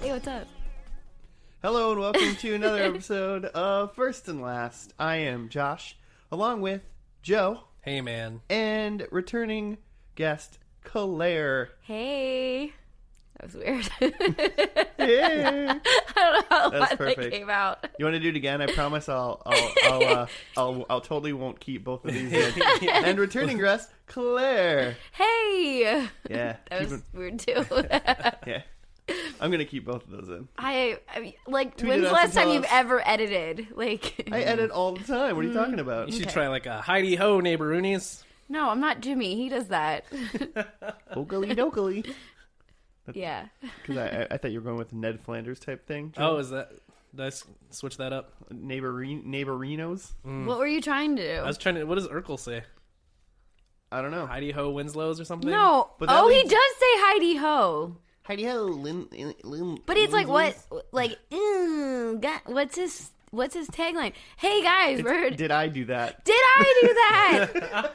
What's up? Hello and welcome to another episode of First and Last. I am Josh, along with Joe. Hey, man. And returning guest, Claire. Hey. That was weird. Hey. I don't know how That's that perfect. came out. You want to do it again? I promise I'll totally won't keep both of these in. And returning guest, Claire. Hey. Yeah. That was weird too. Yeah. I'm going to keep both of those in. I like, Tweet when's it the us last and time tell you've us. ever edited? Like, I edit all the time. What are you talking about? You should Okay. try like a Heidi Ho, neighboroonies. no, I'm not Jimmy. He does that. Okily dokily. Yeah. Because I thought you were going with Ned Flanders type thing. Joe. Oh, is that... Did I switch that up? Neighborinos? What were you trying to do? I was trying to... What does Urkel say? I don't know. Heidi Ho Winslow's or something? No. But that Oh, he leads- does say Heidi Ho. Heidi ho, But it's like, what? Like, God, what's his tagline? Hey guys, Did I do that? Did I do that?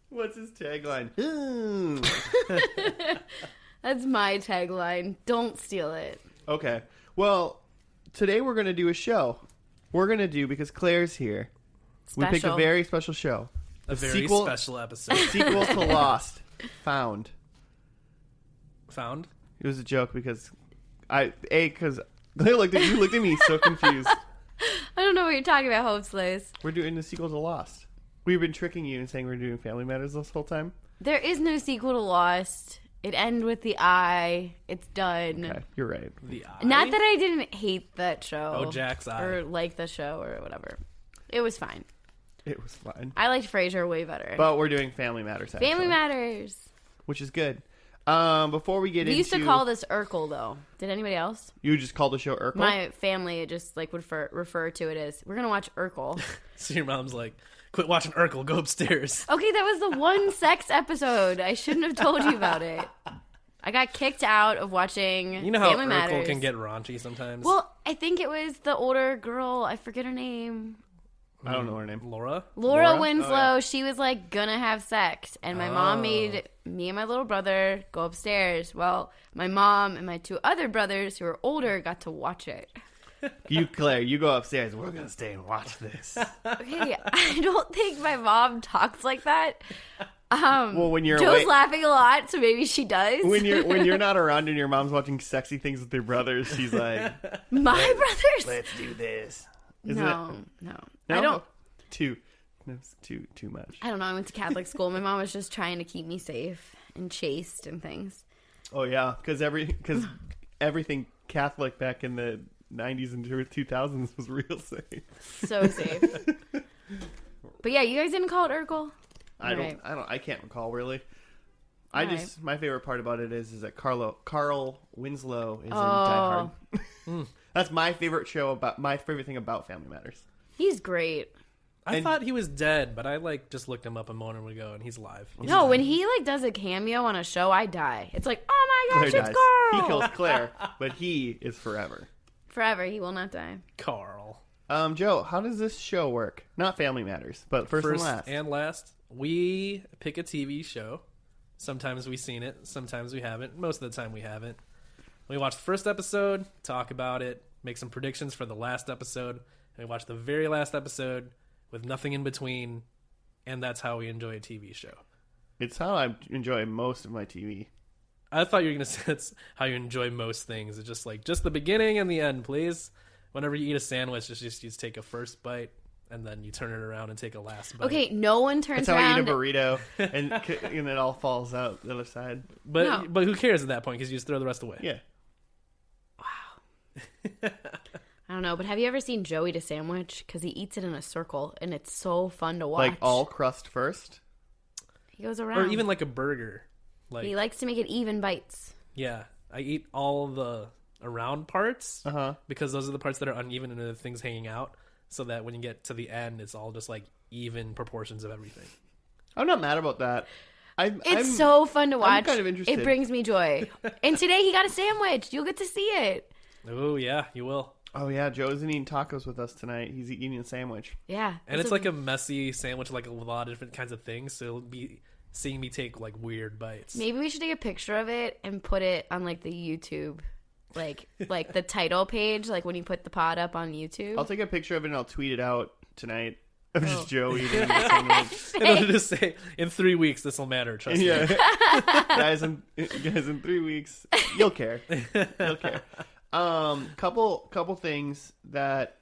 What's his tagline? Ooh. That's my tagline. Don't steal it. Okay. Well, today we're going to do a show. We're going to do, because Claire's here, we picked a Special. very special show. A very sequel- special episode. Sequel to Lost. Found. Found? It was a joke because because Claire looked at me so confused. I don't know what you're talking about, Hope Slays. We're doing the sequel to Lost. We've been tricking you and saying we're doing Family Matters this whole time. There is no sequel to Lost. It ends with the eye. It's done. Okay, you're right. The Eye? Not that I didn't hate that show. Oh, Jack's Eye. Or like the show or whatever. It was fine. It was fine. I liked Frasier way better. But we're doing Family Matters, actually, Family Matters. which is good. Before we get We into... used to call this Urkel, though. Did anybody else? You just called the show Urkel? My family just like would refer to it as, we're going to watch Urkel. So your mom's like, quit watching Urkel, go upstairs. Okay, that was the one sex episode. I shouldn't have told you about it. I got kicked out of watching You know how Family Urkel Matters. can get raunchy sometimes? Well, I think it was the older girl. I forget her name. I don't know her name. Laura? Laura Laura? Winslow. Oh, yeah. She was like gonna have sex, and my mom made me and my little brother go upstairs. Well, my mom and my two other brothers who were older got to watch it. Claire, you go upstairs. We're going to stay and watch this. Okay, I don't think my mom talks like that. Well, when you're Joe's away... laughing a lot, so maybe she does. When you're not around and your mom's watching sexy things with your brothers, she's like, My brothers? let's do this. Isn't No. No? I don't. That's too much. I don't know. I went to Catholic school. My mom was just trying to keep me safe and chaste and things. Oh yeah, because everything Catholic back in the 90s and 2000s was real safe. So safe. But yeah, you guys didn't call it Urkel? I can't recall really. Right. My favorite part about it is that Carl Winslow is in Die Oh. Hard. That's my favorite thing about Family Matters. He's great. I thought he was dead, but I just looked him up a moment ago, and he's alive. No, when he does a cameo on a show, I die. It's like, oh my gosh, Claire it's dies. Carl. He kills Claire, but he is forever. Forever, he will not die. Carl. Joe, how does this show work? Not Family Matters, but first and last. We pick a TV show. Sometimes we've seen it, sometimes we haven't. Most of the time we haven't. We watch the first episode, talk about it, make some predictions for the last episode, and we watch the very last episode with nothing in between, and that's how we enjoy a TV show. It's how I enjoy most of my TV. I thought you were going to say that's how you enjoy most things. It's just the beginning and the end, please. Whenever you eat a sandwich, you take a first bite, and then you turn it around and take a last bite. Okay, no one turns That's how I around. eat a burrito, and it all falls out the other side. But No. who cares at that point, because you just throw the rest away. Yeah. I don't know, but have you ever seen Joe eat a sandwich? Because he eats it in a circle, and it's so fun to watch. Like all crust first? He goes around. Or even like a burger. He likes to make it even bites. Yeah, I eat all the around parts Uh-huh. because those are the parts that are uneven and the things hanging out, so that when you get to the end, it's all just like even proportions of everything. I'm not mad about that. It's so fun to watch. I'm kind of interested. It brings me joy. And today he got a sandwich. You'll get to see it. Oh, yeah, you will. Oh, yeah. Joe isn't eating tacos with us tonight. He's eating a sandwich. Yeah. And it's like a messy sandwich, like a lot of different kinds of things. So it'll be seeing me take like weird bites. Maybe we should take a picture of it and put it on like the YouTube, like the title page, like when you put the pod up on YouTube. I'll take a picture of it and I'll tweet it out tonight of just Joe eating a sandwich. And I'll just say, in 3 weeks, this will matter. Trust me. guys, in 3 weeks, you'll care. You'll care. Couple things that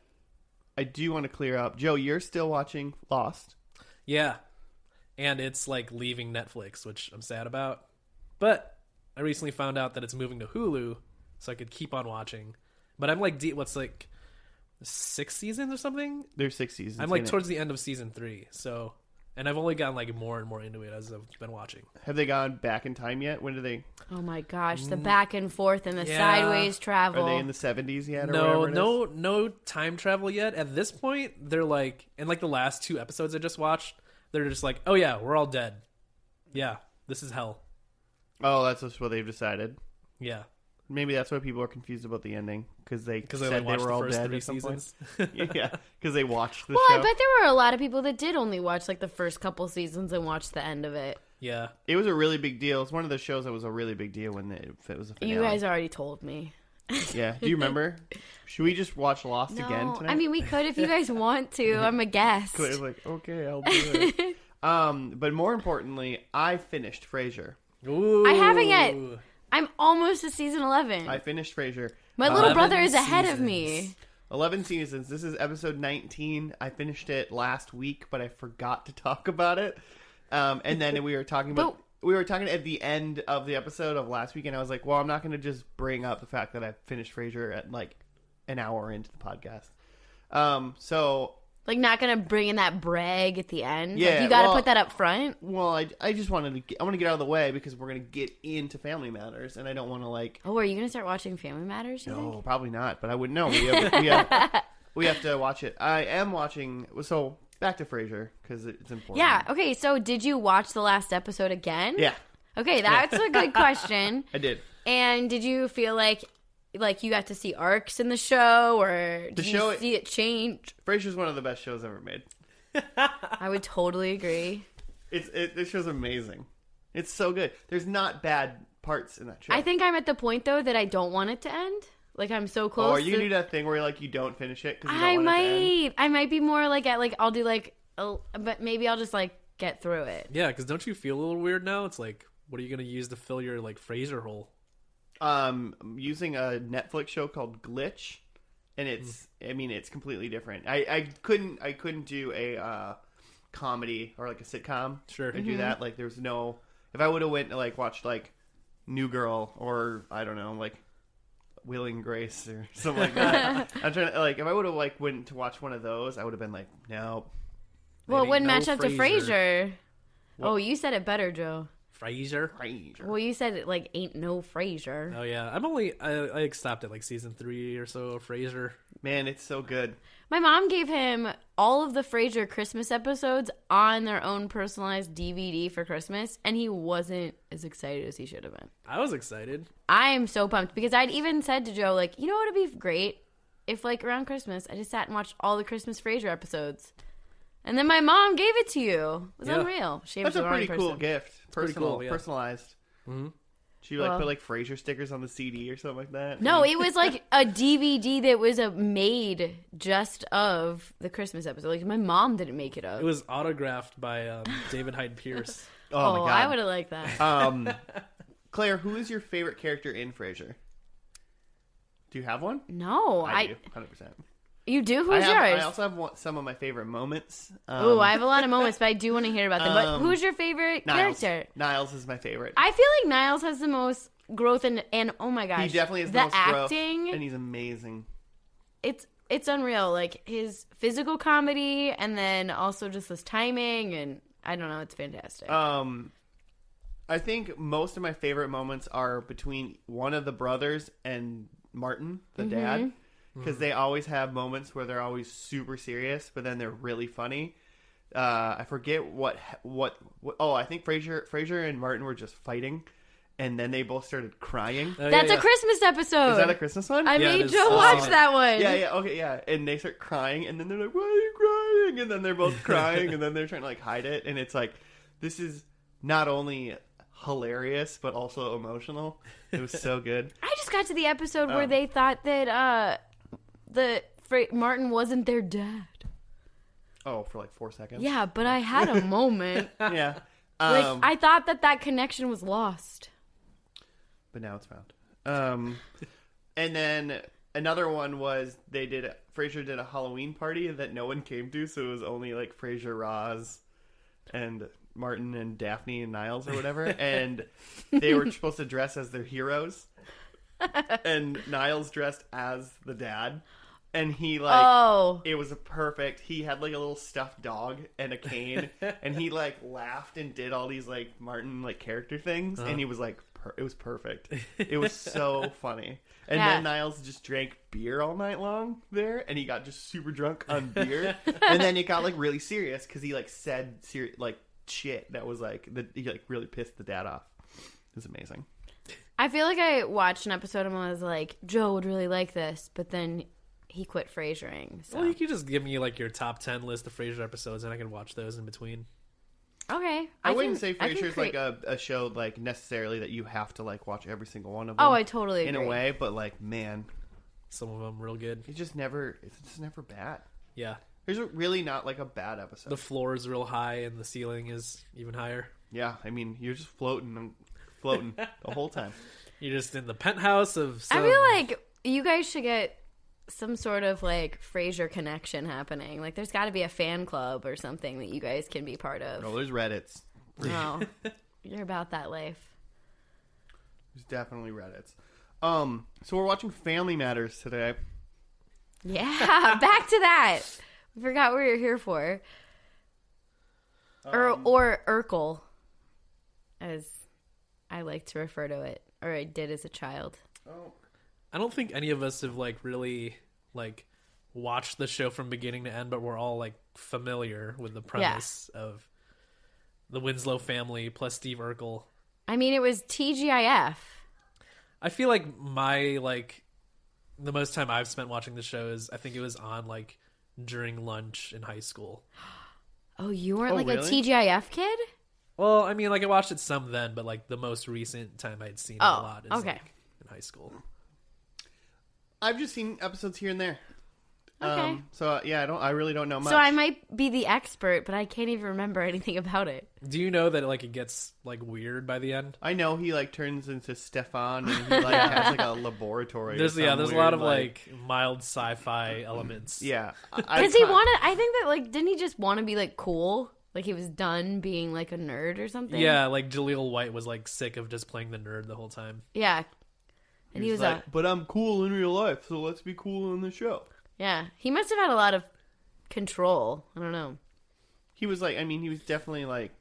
I do want to clear up. Joe, you're still watching Lost. Yeah. And it's like leaving Netflix, which I'm sad about. But I recently found out that it's moving to Hulu, so I could keep on watching. But I'm like, what's like 6 seasons or something? There's 6 seasons. I'm like towards the end of season 3. So, and I've only gotten like more and more into it as I've been watching. Have they gone back in time yet? When do they? Oh my gosh, the back and forth and the sideways travel. Are they in the 70s yet? Or No time travel yet. At this point, they're like, in like the last 2 episodes I just watched, they're just like, oh yeah, we're all dead. Yeah, this is hell. Oh, that's just what they've decided. Yeah. Maybe that's why people are confused about the ending, because they said like they were all dead the at some point. seasons. Yeah, because they watched the Well, show. I bet there were a lot of people that did only watch like the first couple seasons and watch the end of it. Yeah. It was a really big deal. It's one of the shows that was a really big deal when it was a finale. You guys already told me. Yeah. Do you remember? Should we just watch Lost No, again tonight? I mean, we could if you guys want to. I'm a guest. Claire's like, okay, I'll do it. But more importantly, I finished Frasier. Ooh. I haven't yet. I'm almost to season 11. I finished Frasier. My little brother is ahead of me. 11 seasons. This is episode 19. I finished it last week, but I forgot to talk about it. And then we were talking about... We were talking at the end of the episode of last week, and I was like, well, I'm not going to just bring up the fact that I finished Frasier at like an hour into the podcast. Like, not going to bring in that brag at the end? Yeah, like, you got to put that up front? Well, I just wanted to... I want to get out of the way because we're going to get into Family Matters, and I don't want to like... Oh, are you going to start watching Family Matters, you No, think? probably not, but I wouldn't know. We have to watch it. I am watching... So, back to Frasier, because it's important. Yeah, okay, so did you watch the last episode again? Yeah. Okay, that's a good question. I did. And did you feel like you got to see arcs in the show, or did you see it change? Frasier's one of the best shows ever made. I would totally agree. This show's amazing. It's so good. There's not bad parts in that show. I think I'm at the point, though, that I don't want it to end. Like, I'm so close. Oh, are you going to do that thing where you don't finish it because you don't I want it to end? I might be more like at I'll do but maybe I'll just get through it. Yeah, because don't you feel a little weird now? It's like, what are you going to use to fill your Frasier hole? I'm using a Netflix show called Glitch, and it's completely different. I couldn't do a comedy or a sitcom. Sure. To do that. There's no... If I would have went and watched New Girl or I don't know, Will and Grace or something like that. I'm trying to if I would have went to watch one of those, I would have been no. Well, it wouldn't no match up to Frasier. What? Oh, you said it better, Joe. Frasier. Well, you said it ain't no Frasier. Oh yeah, I stopped at season 3 or so of Frasier. Man, it's so good. My mom gave him all of the Frasier Christmas episodes on their own personalized DVD for Christmas, and he wasn't as excited as he should have been. I was excited. I am so pumped because I'd even said to Joe, you know what would be great if around Christmas I just sat and watched all the Christmas Frasier episodes. And then my mom gave it to you. It was unreal. That's a pretty cool gift. Cool, yeah. Personalized. Mm-hmm. She put Frasier stickers on the CD or something like that. No, it was a DVD that was made just of the Christmas episode. My mom didn't make it up. It was autographed by David Hyde Pierce. Oh my God. I would have liked that. Claire, who is your favorite character in Frasier? Do you have one? No, I do. 100%. You do? Who's yours? I also have some of my favorite moments. I have a lot of moments, but I do want to hear about them. But who's your favorite character? Niles is my favorite. I feel like Niles has the most growth, and oh my gosh, he definitely has the most acting, growth, and he's amazing. It's unreal. His physical comedy, and then also just his timing, and I don't know, it's fantastic. I think most of my favorite moments are between one of the brothers and Martin, the dad. Because they always have moments where they're always super serious, but then they're really funny. I forget what. Oh, I think Frasier and Martin were just fighting, and then they both started crying. Oh, That's yeah, a Christmas episode. Is that a Christmas one? I Yeah, it made is. Joe I've watch seen it. that one. Yeah, okay, yeah. And they start crying, and then they're like, "Why are you crying?" And then they're both crying, and then they're trying to like hide it, and it's like, this is not only hilarious but also emotional. It was so good. I just got to the episode where they thought that Martin wasn't their dad. Oh, for like 4 seconds. Yeah, but I had a moment. Yeah. Like I thought that connection was lost. But now it's found. And then another one was Frasier did a Halloween party that no one came to, so it was only like Frasier, Roz, and Martin and Daphne and Niles or whatever, and they were supposed to dress as their heroes, and Niles dressed as the dad, and he it was perfect. He had like a little stuffed dog and a cane, and he like laughed and did all these like Martin like character things, and he was like, it was perfect. It was so funny. And then Niles just drank beer all night long there, and he got just super drunk on beer, and then it got like really serious because he like said like shit that was like he like really pissed the dad off. It was amazing. I feel like I watched an episode and I was like, Joe would really like this, but then he quit Frasering. So. Well, you could just give me like your top 10 list of Frasier episodes, and I can watch those in between. Okay. I wouldn't say Frasier's like a show like necessarily that you have to like watch every single one of them. Oh, I totally agree. In a way, but like, man, some of them real good. It's just never bad. Yeah. There's really not like a bad episode. The floor is real high and the ceiling is even higher. Yeah, I mean, you're just floating the whole time. You're just in the penthouse of some... I feel like you guys should get some sort of like Frasier connection happening. Like there's got to be a fan club or something that you guys can be part of. No, there's Reddits. No, you're about that life. There's definitely Reddits. So we're watching Family Matters today. Yeah, back to that. We forgot what you're here for. Or Urkel, as I like to refer to it, or I did as a child. Oh. I don't think any of us have like really like watched the show from beginning to end, but we're all like familiar with the premise of the Winslow family plus Steve Urkel. I mean, it was TGIF. I feel like the most time I've spent watching the show is I think it was on like during lunch in high school. Oh, you weren't like really? a TGIF kid? Well, I mean, like I watched it some then, but like the most recent time I'd seen it a lot is like in high school. I've just seen episodes here and there. Okay. So yeah, I really don't know much. So I might be the expert, but I can't even remember anything about it. Do you know that like it gets like weird by the end? I know he like turns into Stefan, and he like has like a laboratory. There's a lot of like mild sci-fi elements. Yeah. Does he want to? I think that like didn't he just want to be like cool? Like he was done being like a nerd or something. Yeah, like Jaleel White was like sick of just playing the nerd the whole time. Yeah, and he was like, but I'm cool in real life, so let's be cool in the show. Yeah, he must have had a lot of control. I don't know. He was like, I mean, he was definitely like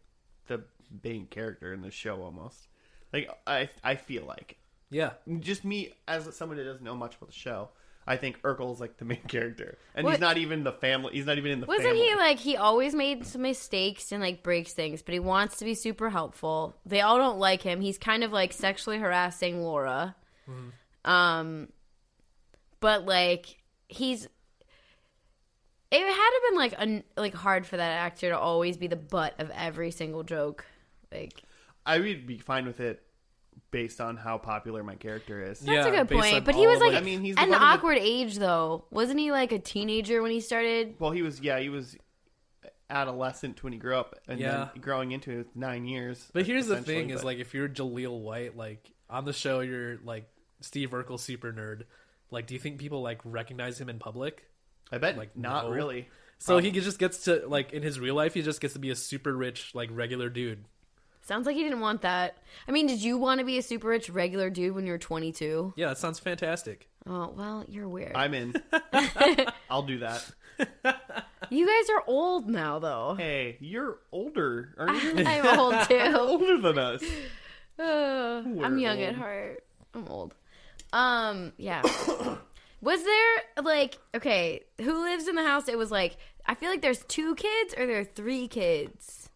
the main character in the show almost. Like, I feel like. Yeah. Just me, as someone who doesn't know much about the show, I think Urkel's like the main character. And What? he's not even the family. He's not even in the family. Wasn't he like, he always made some mistakes and like breaks things, but he wants to be super helpful. They all don't like him. He's kind of like sexually harassing Laura. Mm-hmm. But like, it had to been like hard for that actor to always be the butt of every single joke. Like, I would be fine with it based on how popular my character is. that's a good point. But he was like, I mean, he's at an one of the- awkward age though. Wasn't he like a teenager when he started? Well, he was adolescent when he grew up, and then growing into it 9 years. But here's the thing: is like if you're Jaleel White, like on the show, you're like Steve Urkel, super nerd. Like, do you think people like recognize him in public? I bet like not no. really. So he just gets to like in his real life, he just gets to be a super rich, like regular dude. Sounds like he didn't want that. I mean, did you want to be a super rich regular dude when you were 22? Yeah, that sounds fantastic. Oh, well, you're weird. I'm in. I'll do that. You guys are old now, though. Hey, you're older, aren't you? I'm old, too. Older than us. I'm young at heart. I'm old. Yeah. Was there, like, okay, who lives in the house? It was, like, I feel like there's 2 kids or there are 3 kids.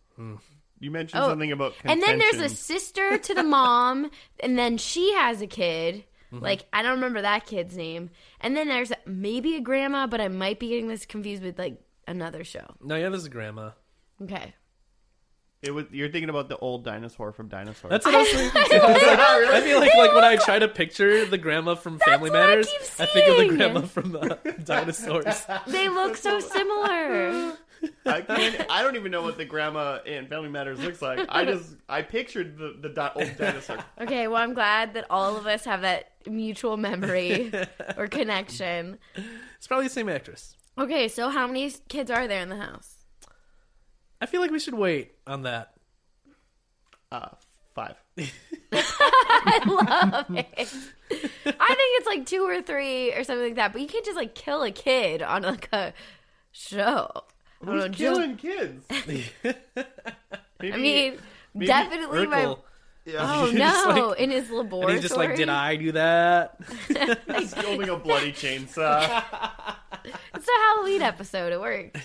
You mentioned something about contention. And then there's a sister to the mom, and then she has a kid. Like, I don't remember that kid's name. And then there's maybe a grandma, but I might be getting this confused with, like, another show. No, yeah, there's a grandma. Okay. You're thinking about the old dinosaur from Dinosaur. That's what I was thinking. I feel like when I try to picture the grandma from Family Matters, I think of the grandma from the dinosaurs. They look so similar. I don't even know what the grandma in Family Matters looks like. I pictured the old dinosaur. Okay, well, I'm glad that all of us have that mutual memory or connection. It's probably the same actress. Okay, so how many kids are there in the house? I feel like we should wait on that. 5. I love it. I think it's like 2 or 3 or something like that. But you can't just like kill a kid on like a show. Who's killing kids? I mean, definitely Urkel. Yeah. Oh no! In his laboratory, and he's just like, "Did I do that?" He's holding a bloody chainsaw. It's a Halloween episode. It worked.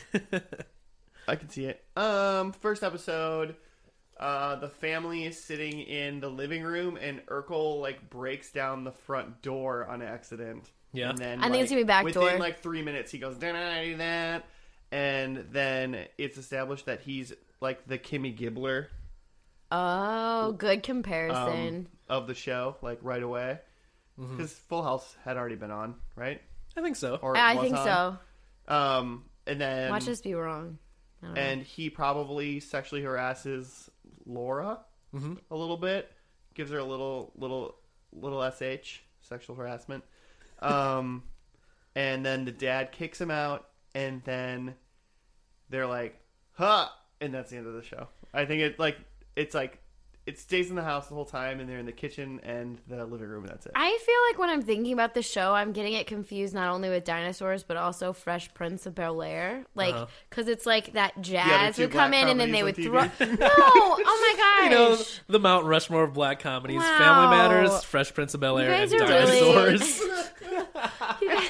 I can see it. First episode, the family is sitting in the living room, and Urkel like breaks down the front door on accident. Yeah, and then I think it's gonna be back within door. Within like 3 minutes, he goes, "Did I do that?" And then it's established that he's like the Kimmy Gibbler. Oh, good comparison. Of the show, like right away, because Full House had already been on, right? I think so. Or I was think on. so. And then Watch us be wrong. I don't know. and he probably sexually harasses Laura a little bit, gives her a little sh sexual harassment, and then the dad kicks him out, and then they're like, "Huh," and that's the end of the show. I think it stays in the house the whole time, and they're in the kitchen and the living room, and that's it. I feel like when I'm thinking about the show, I'm getting it confused not only with dinosaurs, but also Fresh Prince of Bel-Air. Like, because it's like that jazz would come in and then they would throw... No! Oh my gosh! You know, the Mount Rushmore of black comedies. Wow. Family Matters, Fresh Prince of Bel-Air, and You guys are Dinosaurs. You guys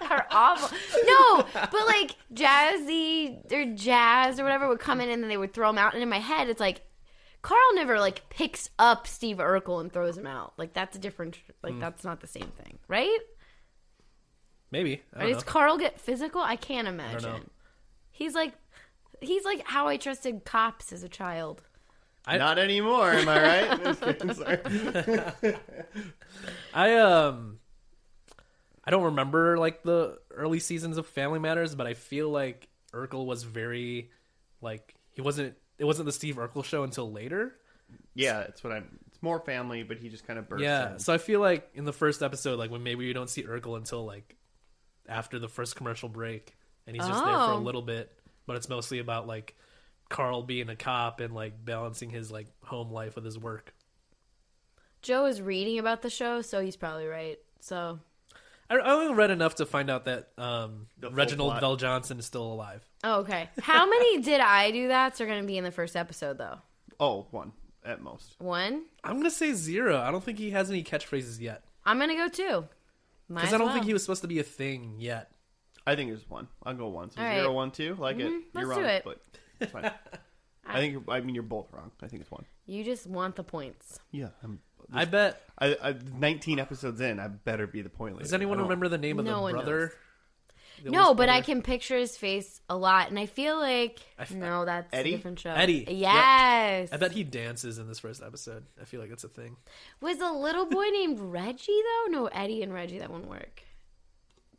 are awful. No, but like jazzy or jazz or whatever would come in and then they would throw them out. And in my head, it's like, Carl never like picks up Steve Urkel and throws him out. Like that's a different. Like that's not the same thing, right? Maybe. I don't Does know. Carl get physical? I can't I don't know. imagine. He's like How I Trusted Cops as a child. Not anymore, am I right? Just kidding, sorry. I don't remember like the early seasons of Family Matters, but I feel like Urkel was very like it wasn't the Steve Urkel show until later. Yeah, it's more family, but he just kind of bursts in. So I feel like in the first episode, like when maybe you don't see Urkel until like after the first commercial break, and he's just there for a little bit, but it's mostly about like Carl being a cop and like balancing his like home life with his work. Joe is reading about the show, so he's probably right. So I only read enough to find out that Reginald plot. Vell Johnson is still alive. oh, okay. How many Did I Do That's are going to be in the first episode though? Oh, 1 at most. 1? I'm gonna say 0. I don't think he has any catchphrases yet. I'm going to go 2. Because I don't think he was supposed to be a thing yet. I think it's 1. I'll go 1. So All 0, right. 1, 2. Like it. let's You're do wrong, it. but it's fine. I mean, you're both wrong. I think it's 1. You just want the points. Yeah. I bet. 19 episodes in, I better be the point leader. Does anyone remember the name of No the one brother? The No, oldest but I brother? can picture his face a lot, and I feel like no, that's Eddie? a different show. Eddie. Yes. I bet he dances in this first episode. I feel like that's a thing. Was a little boy named Reggie though? No, Eddie and Reggie. That wouldn't work.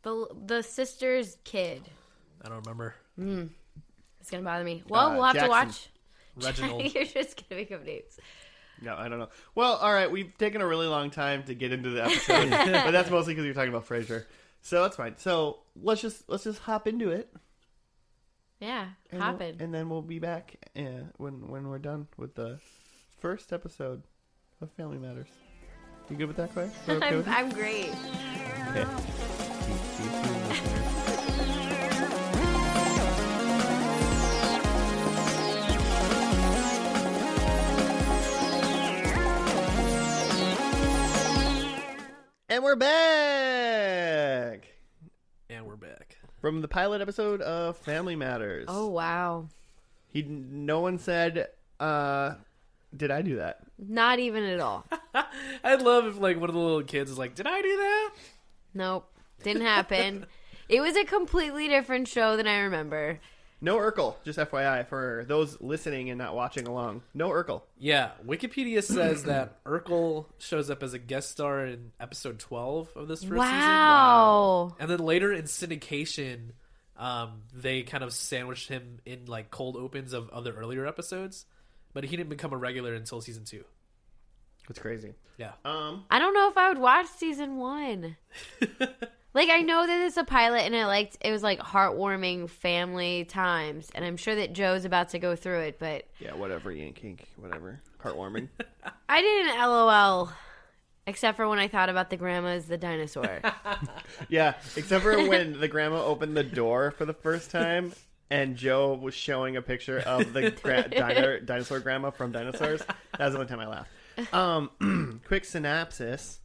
The sister's kid. I don't remember. It's gonna bother me. Well, we'll have Jackson. to watch. Reginald. You're just gonna make up names. No, I don't know. Well, all right. We've taken a really long time to get into the episode, but that's mostly because you're talking about Frasier. So that's fine. So let's just hop into it. Yeah, And hop we'll- in. and then we'll be back when we're done with the first episode of Family Matters. You good with that, Claire? You okay with it? I'm great. Okay. See you soon, listeners. And we're back. And we're back. From the pilot episode of Family Matters. Oh, wow. No one said, did I do that? Not even at all. I'd love if like one of the little kids is like, did I do that? Nope. Didn't happen. It was a completely different show than I remember. No Urkel, just FYI for those listening and not watching along. No Urkel. Yeah, Wikipedia says that Urkel shows up as a guest star in episode 12 of this first season. Wow. And then later in syndication, they kind of sandwiched him in like cold opens of other earlier episodes, but he didn't become a regular until season 2. It's crazy. Yeah. I don't know if I would watch season 1. Like, I know that it's a pilot, and it was like heartwarming family times, and I'm sure that Joe's about to go through it, but Yeah, whatever, yank, whatever. Heartwarming. I didn't LOL, except for when I thought about the grandma's the dinosaur. Yeah, except for when the grandma opened the door for the first time, and Joe was showing a picture of the dinosaur grandma from Dinosaurs. That was the only time I laughed. Quick synopsis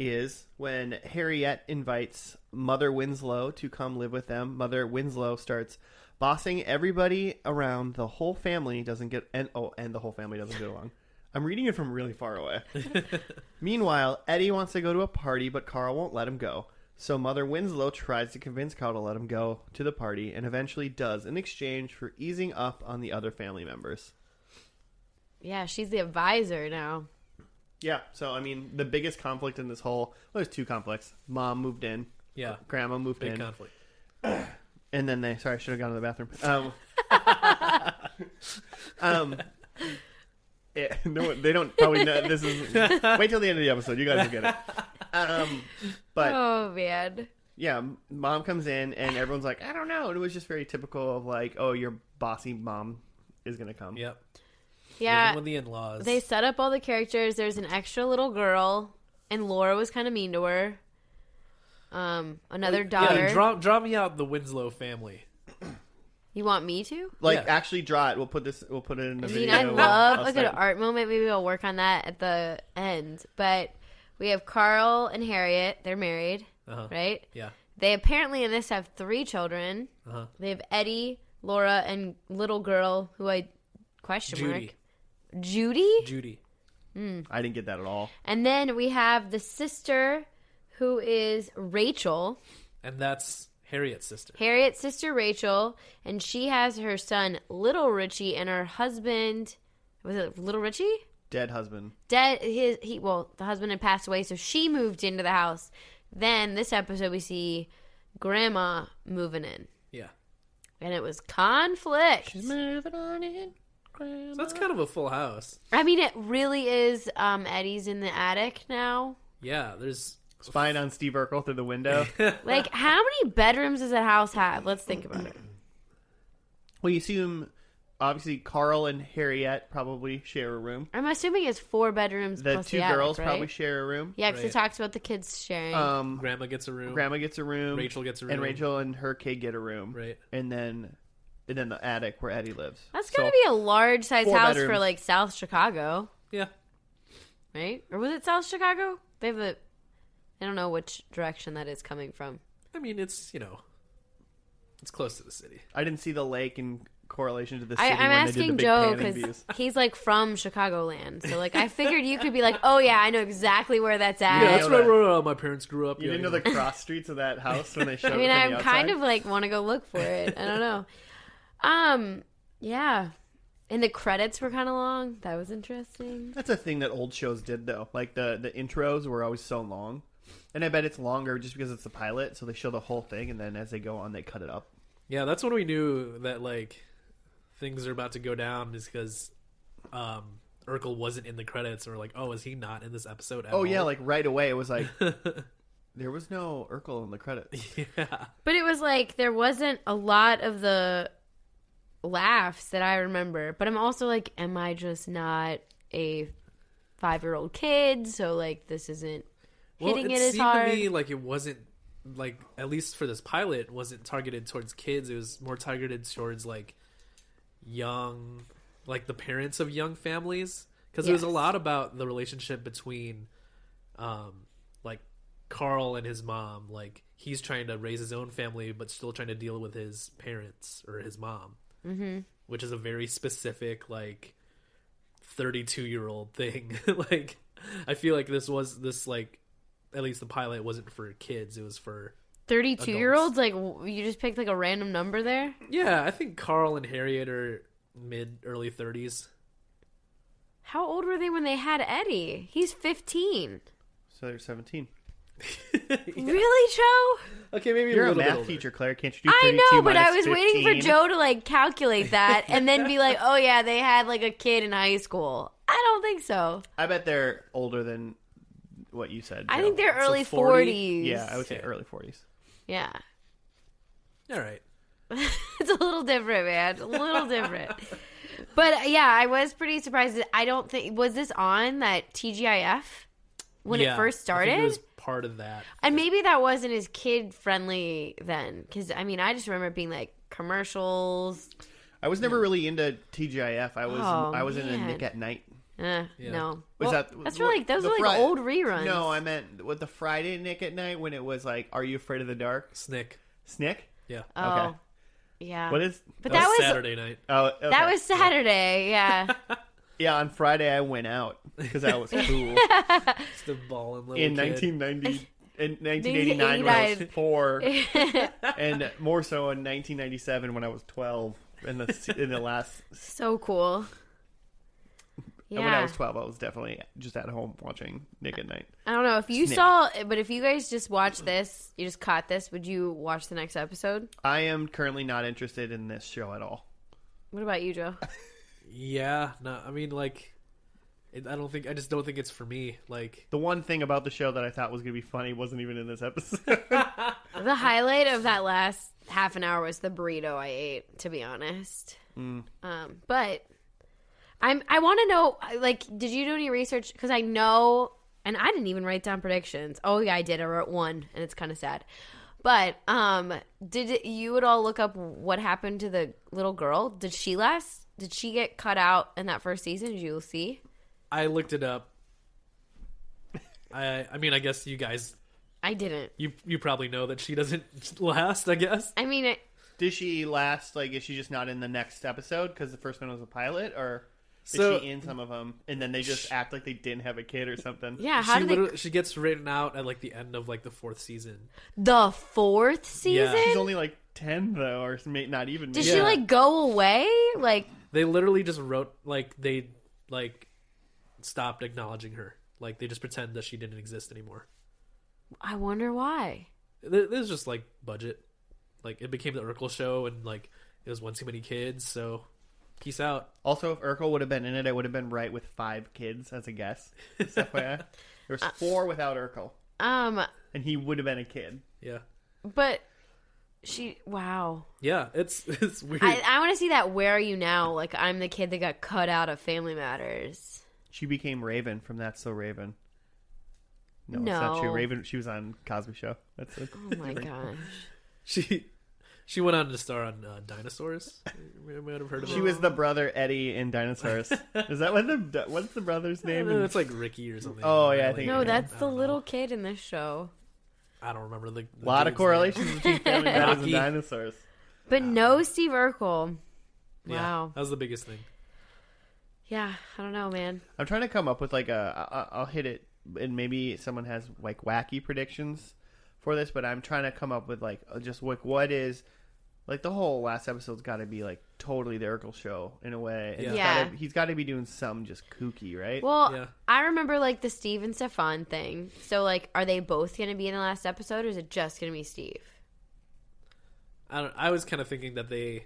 is when Harriet invites Mother Winslow to come live with them. Mother Winslow starts bossing everybody around. The whole family doesn't get... And the whole family doesn't get along. I'm reading it from really far away. Meanwhile, Eddie wants to go to a party, but Carl won't let him go. So Mother Winslow tries to convince Carl to let him go to the party, and eventually does in exchange for easing up on the other family members. Yeah, she's the advisor now. Yeah, so, I mean, the biggest conflict in this whole... Well, there's two conflicts. Mom moved in. Yeah. Grandma moved Big in. conflict. And then they... Sorry, I should have gone to the bathroom. No, they don't probably know. This is... Wait till the end of the episode. You guys will get it. But... Oh, man. Yeah, Mom comes in, and everyone's like, I don't know. And it was just very typical of like, oh, your bossy mom is going to come. Yep. Yeah. Living with the in-laws. They set up all the characters. There's an extra little girl, and Laura was kind of mean to her. Another daughter. Yeah, draw me out the Winslow family. You want me to? Like, Yeah. actually draw it. We'll put it in the I video. mean, I love I'll a good start- art moment. Maybe we'll work on that at the end. But we have Carl and Harriet. They're married, right? Yeah. They apparently in this have 3 children. They have Eddie, Laura, and little girl who I question mark. Judy? I didn't get that at all. And then we have the sister who is Rachel. And that's Harriet's sister. Harriet's sister Rachel. And she has her son Little Richie and her husband. Was it Little Richie? Dead husband. Dead. The husband had passed away, so she moved into the house. Then this episode we see Grandma moving in. Yeah. And it was conflict. She's moving on in. So that's kind of a full house. I mean, it really is. Eddie's in the attic now. Yeah, there's... Spying on Steve Urkel through the window. Like, how many bedrooms does that house have? Let's think about it. Well, you see him... Obviously, Carl and Harriet probably share a room. I'm assuming it's 4 bedrooms The plus two the attic, girls right? probably share a room. Yeah, because Right. it talks about the kids sharing. Grandma gets a room. Grandma gets a room. Rachel gets a room. And Rachel and her kid get a room. Right. And then the attic where Eddie lives. That's going to be a large-sized 4 house for, bedrooms. like, South Chicago, Yeah. right? Or was it South Chicago? They have a... I don't know which direction that is coming from. I mean, it's, it's close to the city. I didn't see the lake in correlation to the city I'm when they did asking the big Joe panning because views. he's, like, from Chicagoland. So, like, I figured you could be like, oh, yeah, I know exactly where that's at. Yeah, that's know where my parents grew up. You didn't know the cross streets of that house when they showed I mean, it from I'm the outside? kind of, like, want to go look for it. I don't know. Yeah. And the credits were kind of long. That was interesting. That's a thing that old shows did, though. Like, the intros were always so long. And I bet it's longer just because it's the pilot, so they show the whole thing, and then as they go on, they cut it up. Yeah, that's when we knew that, like, things are about to go down is because Urkel wasn't in the credits. Or like, oh, is he not in this episode at all? Oh, yeah, like, right away, it was like, there was no Urkel in the credits. Yeah. But it was like there wasn't a lot of the laughs that I remember. But I'm also like, am I just not a 5-year-old kid? So, like, this isn't hitting it as seemed hard. to me like it wasn't, like, at least for this pilot, it wasn't targeted towards kids. It was more targeted towards, like, young, like, the parents of young families. Because it was a Yes. lot about the relationship between, like, Carl and his mom, like he's trying to raise his own family, but still trying to deal with his parents or his mom, which is a very specific, like 32-year-old thing. Like, I feel like this like, at least the pilot wasn't for kids; it was for 32-year-olds. Like, you just picked like a random number there. Yeah, I think Carl and Harriet are early 30s. How old were they when they had Eddie? He's 15. So they're 17. Yeah. Really, Joe? Okay, maybe You're a a little bit math older. teacher, Claire. Can't you do I 32 know, but I minus was waiting for 15? Joe to like calculate that and then be like, "Oh yeah, they had like a kid in high school." I don't think so. I bet they're older than what you said, Joe. I think they're So early 40? 40s. Yeah, I would say Okay. early 40s. Yeah. All right. It's a little different, man. A little different. But yeah, I was pretty surprised. I don't think was this on that TGIF when it first I started. think it was part of that. And maybe that wasn't as kid friendly then, because I mean, I just remember it being like commercials. I was never really into TGIF. I was into man. Nick at Night. Yeah. No, Was well, that that's for like those the are like old reruns. No, I meant with the Friday Nick at Night when it was like, "Are you afraid of the dark?" Snick. Snick. Yeah. Oh, Okay. yeah. What is? But that that was was Saturday night. Oh, okay. that was Saturday. Yeah. Yeah. On Friday, I went out because I was cool. Just a ballin' little In kid. 1990, in 1989 when I was 4, and more so in 1997 when I was 12. In the last, So cool. Yeah. when I was 12, I was definitely just at home watching Nick at Night. I don't know if you Snick. saw, but if you guys just watched this, you just caught this, would you watch the next episode? I am currently not interested in this show at all. What about you, Joe? Yeah. No, I mean, like, I just don't think it's for me. Like, The one thing about the show that I thought was going to be funny wasn't even in this episode. The highlight of that last half an hour was the burrito I ate, to be honest. But I want to know, like, did you do any research? Because I know, and I didn't even write down predictions. Oh yeah, I did. I wrote one, and it's kind of sad. But did you at all look up what happened to the little girl? Did she last? Did she get cut out in that first season? Did you see? I looked it up. I mean, I guess you guys, I didn't. you probably know that she doesn't last, I guess. I mean, Did she last, like, is she just not in the next episode because the first one was a pilot? Or is So- she in some of them and then they just act like they didn't have a kid or something? yeah. How did they? She gets written out at like the end of like the 4th season. The fourth season? She's only like 10, though, or not even. Did maybe. she like go away? Like, They literally just wrote like they like stopped acknowledging her. Like they just pretend that she didn't exist anymore. I wonder why. It was just like budget. Like it became the Urkel show, and like it was one too many kids. So peace out. Also, if Urkel would have been in it, I would have been right with 5 kids as a guess. Just FYI. There was 4 without Urkel, and he would have been a kid. Yeah, But wow. yeah. It's weird. I want to see that. Where are you now? Like, I'm the kid that got cut out of Family Matters. She became Raven from That's So Raven. No, it's No. not true. Raven, she was on Cosby Show. That's it. Oh my gosh. She went on to star on Dinosaurs. You might have heard of She it. was the brother Eddie in Dinosaurs. Is that what's the brother's I name? don't know, it's like Ricky or something. Oh, yeah, I think- No, Yeah, that's I the don't know. little kid in this show. I don't remember the A lot of dude's correlations name. between Family Matters and Rocky. Dinosaurs. But no Steve Urkel. Yeah, Wow. that was the biggest thing. Yeah, I don't know, man. I'm trying to come up with like I'll hit it, and maybe someone has like wacky predictions for this, but I'm trying to come up with like just like what is like the whole last episode's got to be like totally the Urkel show in a way. And Yeah. he's got to be doing some just kooky, right? Well, Yeah. I remember like the Steve and Stefan thing. So like, are they both going to be in the last episode, or is it just going to be Steve? I was kind of thinking that they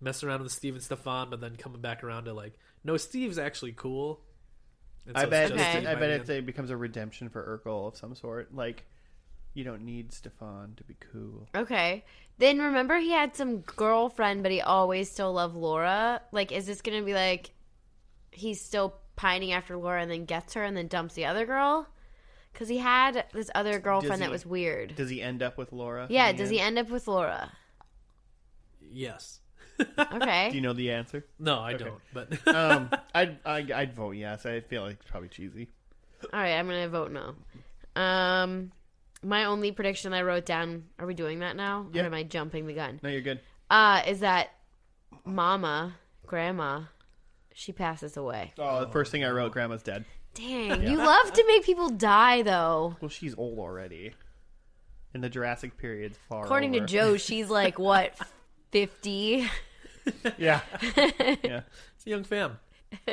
mess around with Steve and Stefan, but then coming back around to like, no, Steve's actually cool. And I so bet it's just Okay. Steve I by bet the it end. becomes a redemption for Urkel of some sort. Like you don't need Stefan to be cool. Okay. Then remember he had some girlfriend, but he always still loved Laura. Like, is this going to be like he's still pining after Laura and then gets her and then dumps the other girl? Because he had this other girlfriend that he- was weird. Does he end up with Laura? Yeah, in the does he end? end up with Laura? Yes. Okay. Do you know the answer? No, I Okay. don't. But I'd vote yes. I feel like it's probably cheesy. All right, I'm going to vote no. My only prediction I wrote down. Are we doing that now? Yeah. Or am I jumping the gun? No, you're good. Is that Grandma, she passes away. Oh, the first thing I wrote, Grandma's dead. Dang, you love to make people die, though. Well, she's old already. In the Jurassic period's far According over. to Joe, she's like, what, 50? Yeah. Yeah. It's a young fam.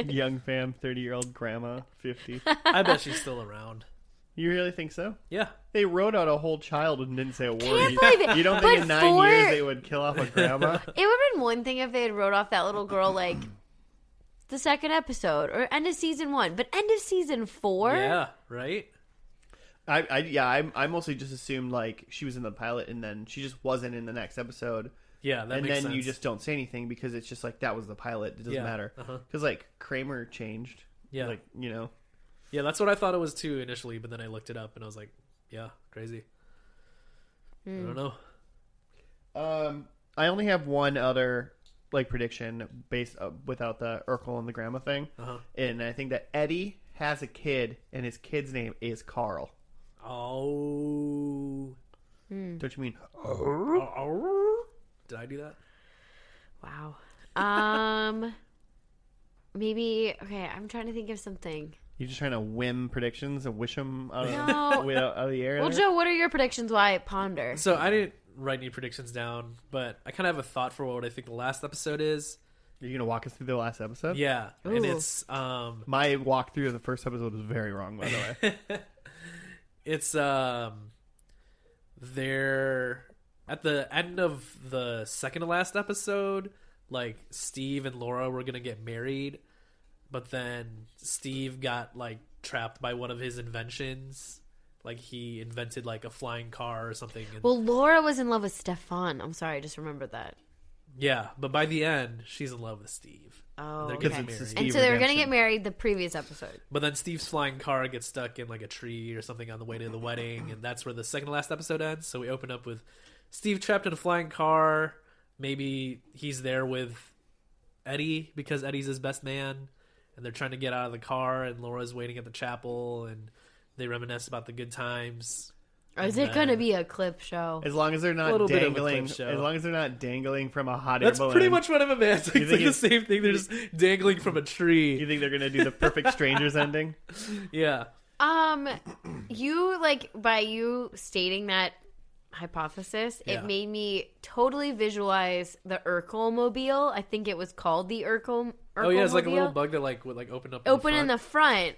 Young fam, 30-year-old grandma, 50. I bet she's still around. You really think so? Yeah. They wrote out a whole child and didn't say a word. Can't believe it. You don't But think in 9 years they would kill off a grandma? It would have been one thing if they had wrote off that little girl, like, the second episode or end of season 1. But end of season 4? Yeah, right? I mostly just assumed, like, she was in the pilot and then she just wasn't in the next episode. Yeah, that and makes then sense. you just don't say anything because it's just like, that was the pilot. It doesn't matter. Because, like, Kramer changed. Yeah. Like, you know. Yeah, that's what I thought it was too initially, but then I looked it up and I was like, yeah, crazy. I don't know. I only have one other, like, prediction based without the Urkel and the grandma thing. And I think that Eddie has a kid and his kid's name is Carl. Oh. Don't you mean? Did I do that? Wow. Maybe, okay, I'm trying to think of something. You're just trying to whim predictions and wish them out of, No. out of the air? Well, there? Joe, what are your predictions? Why ponder? So I didn't write any predictions down, but I kind of have a thought for what I think the last episode is. You're going to walk us through the last episode? Yeah, and Ooh. it's My walkthrough of the first episode was very wrong, by the way. it's they're at the end of the second to last episode, like Steve and Laura were gonna get married, but then Steve got like trapped by one of his inventions. Like he invented like a flying car or something. And, Well, Laura was in love with Stefan. I'm sorry, I just remembered that. yeah, but by the end, she's in love with Steve. Oh, They're okay. getting It's a married. Steve And so they were going to redemption. get married the previous episode. But then Steve's flying car gets stuck in like a tree or something on the way to the wedding, and that's where the second to last episode ends. So we open up with Steve trapped in a flying car. Maybe he's there with Eddie because Eddie's his best man, and they're trying to get out of the car, and Laura's waiting at the chapel, and they reminisce about the good times. Or is it going to be a clip show? As long as they're not little bit of a dangling, clip show. as long as they're not dangling from a hot air That's balloon. pretty much what I'm imagining. You It's like think the it's- same thing. They're just dangling from a tree. You think they're going to do the perfect strangers ending? Yeah. You, like, by you stating that hypothesis, Yeah. it made me totally visualize the Urkel mobile. I think it was called the Urkel Oh yeah, it's like a mobile. little bug that like would like open up. Open in front. the front.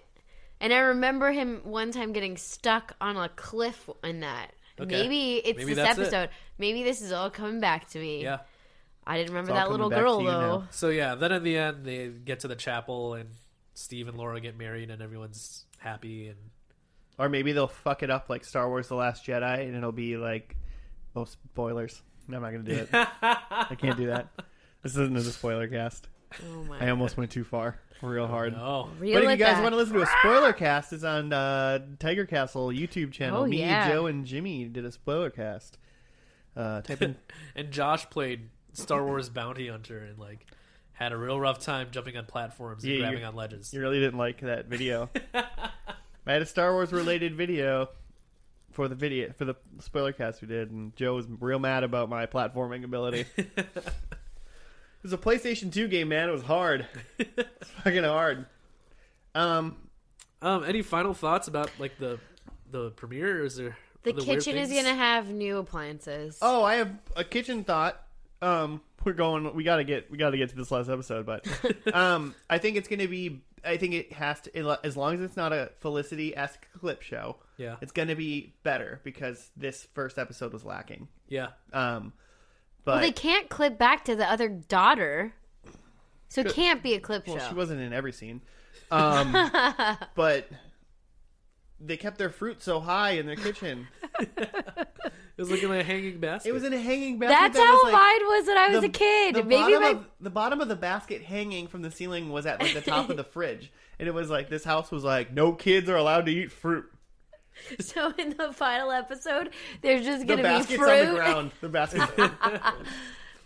And I remember him one time getting stuck on a cliff in that. Okay. Maybe it's Maybe this that's it. episode. Maybe this is all coming back to me. Yeah. I didn't remember It's all that little coming back girl, to you though. now. So yeah, then at the end they get to the chapel and Steve and Laura get married and everyone's happy and Or maybe they'll fuck it up like Star Wars The Last Jedi and it'll be like, oh, spoilers. No, I'm not going to do it. I can't do that. This isn't a spoiler cast. Oh, my I almost went too far. Real hard. oh Reel But if it you guys back. want to listen to a spoiler cast, it's on Tiger Castle YouTube channel. Oh, Me, yeah. Joe, and Jimmy did a spoiler cast. Type in and Josh played Star Wars Bounty Hunter and like had a real rough time jumping on platforms and Yeah, grabbing you're- on ledges. You really didn't like that video. I had a Star Wars related video for the spoiler cast we did, and Joe was real mad about my platforming ability. It was a PlayStation 2 game, man. It was hard. It's fucking hard. Any final thoughts about like the premiere? Or is there The other weird kitchen is things? going to have new appliances. Oh, I have a kitchen thought. We gotta get to this last episode, but I think it's gonna be. I think it has to, as long as it's not a Felicity-esque clip show. Yeah. It's gonna be better because this first episode was lacking. Yeah. But Well, they can't clip back to the other daughter. So it can't be a clip well, show. she wasn't in every scene. But they kept their fruit so high in their kitchen. It was like in a hanging basket. It was in a hanging basket. That's that how was like, mine was when I was a kid. Maybe the bottom of the basket hanging from the ceiling was at like the top of the fridge, and it was like this house was like no kids are allowed to eat fruit. So in the final episode, there's just The going to be basket's fruit. on the ground. The basket.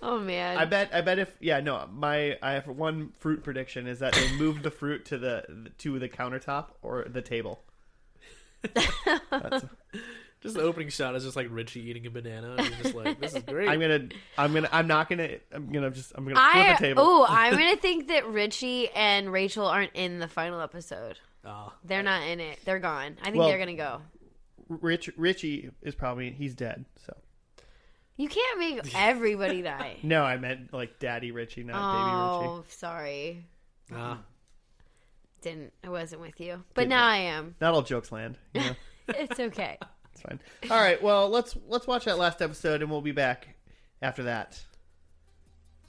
Oh man. I bet if I have one fruit prediction is that they moved the fruit to the countertop or the table. Just the opening shot is just like Richie eating a banana. And you're just like, this is great. I'm gonna flip the table. Oh, I'm gonna think that Richie and Rachel aren't in the final episode. Oh. They're not in it. They're gone. I think they're gonna go. Richie is he's dead. So you can't make everybody die. no, I meant like Daddy Richie, not Baby Richie. Oh, sorry. I wasn't with you, but Didn't now know. I am. Not all jokes land. You know? It's okay. It's fine. All right. Well, let's watch that last episode, and we'll be back after that.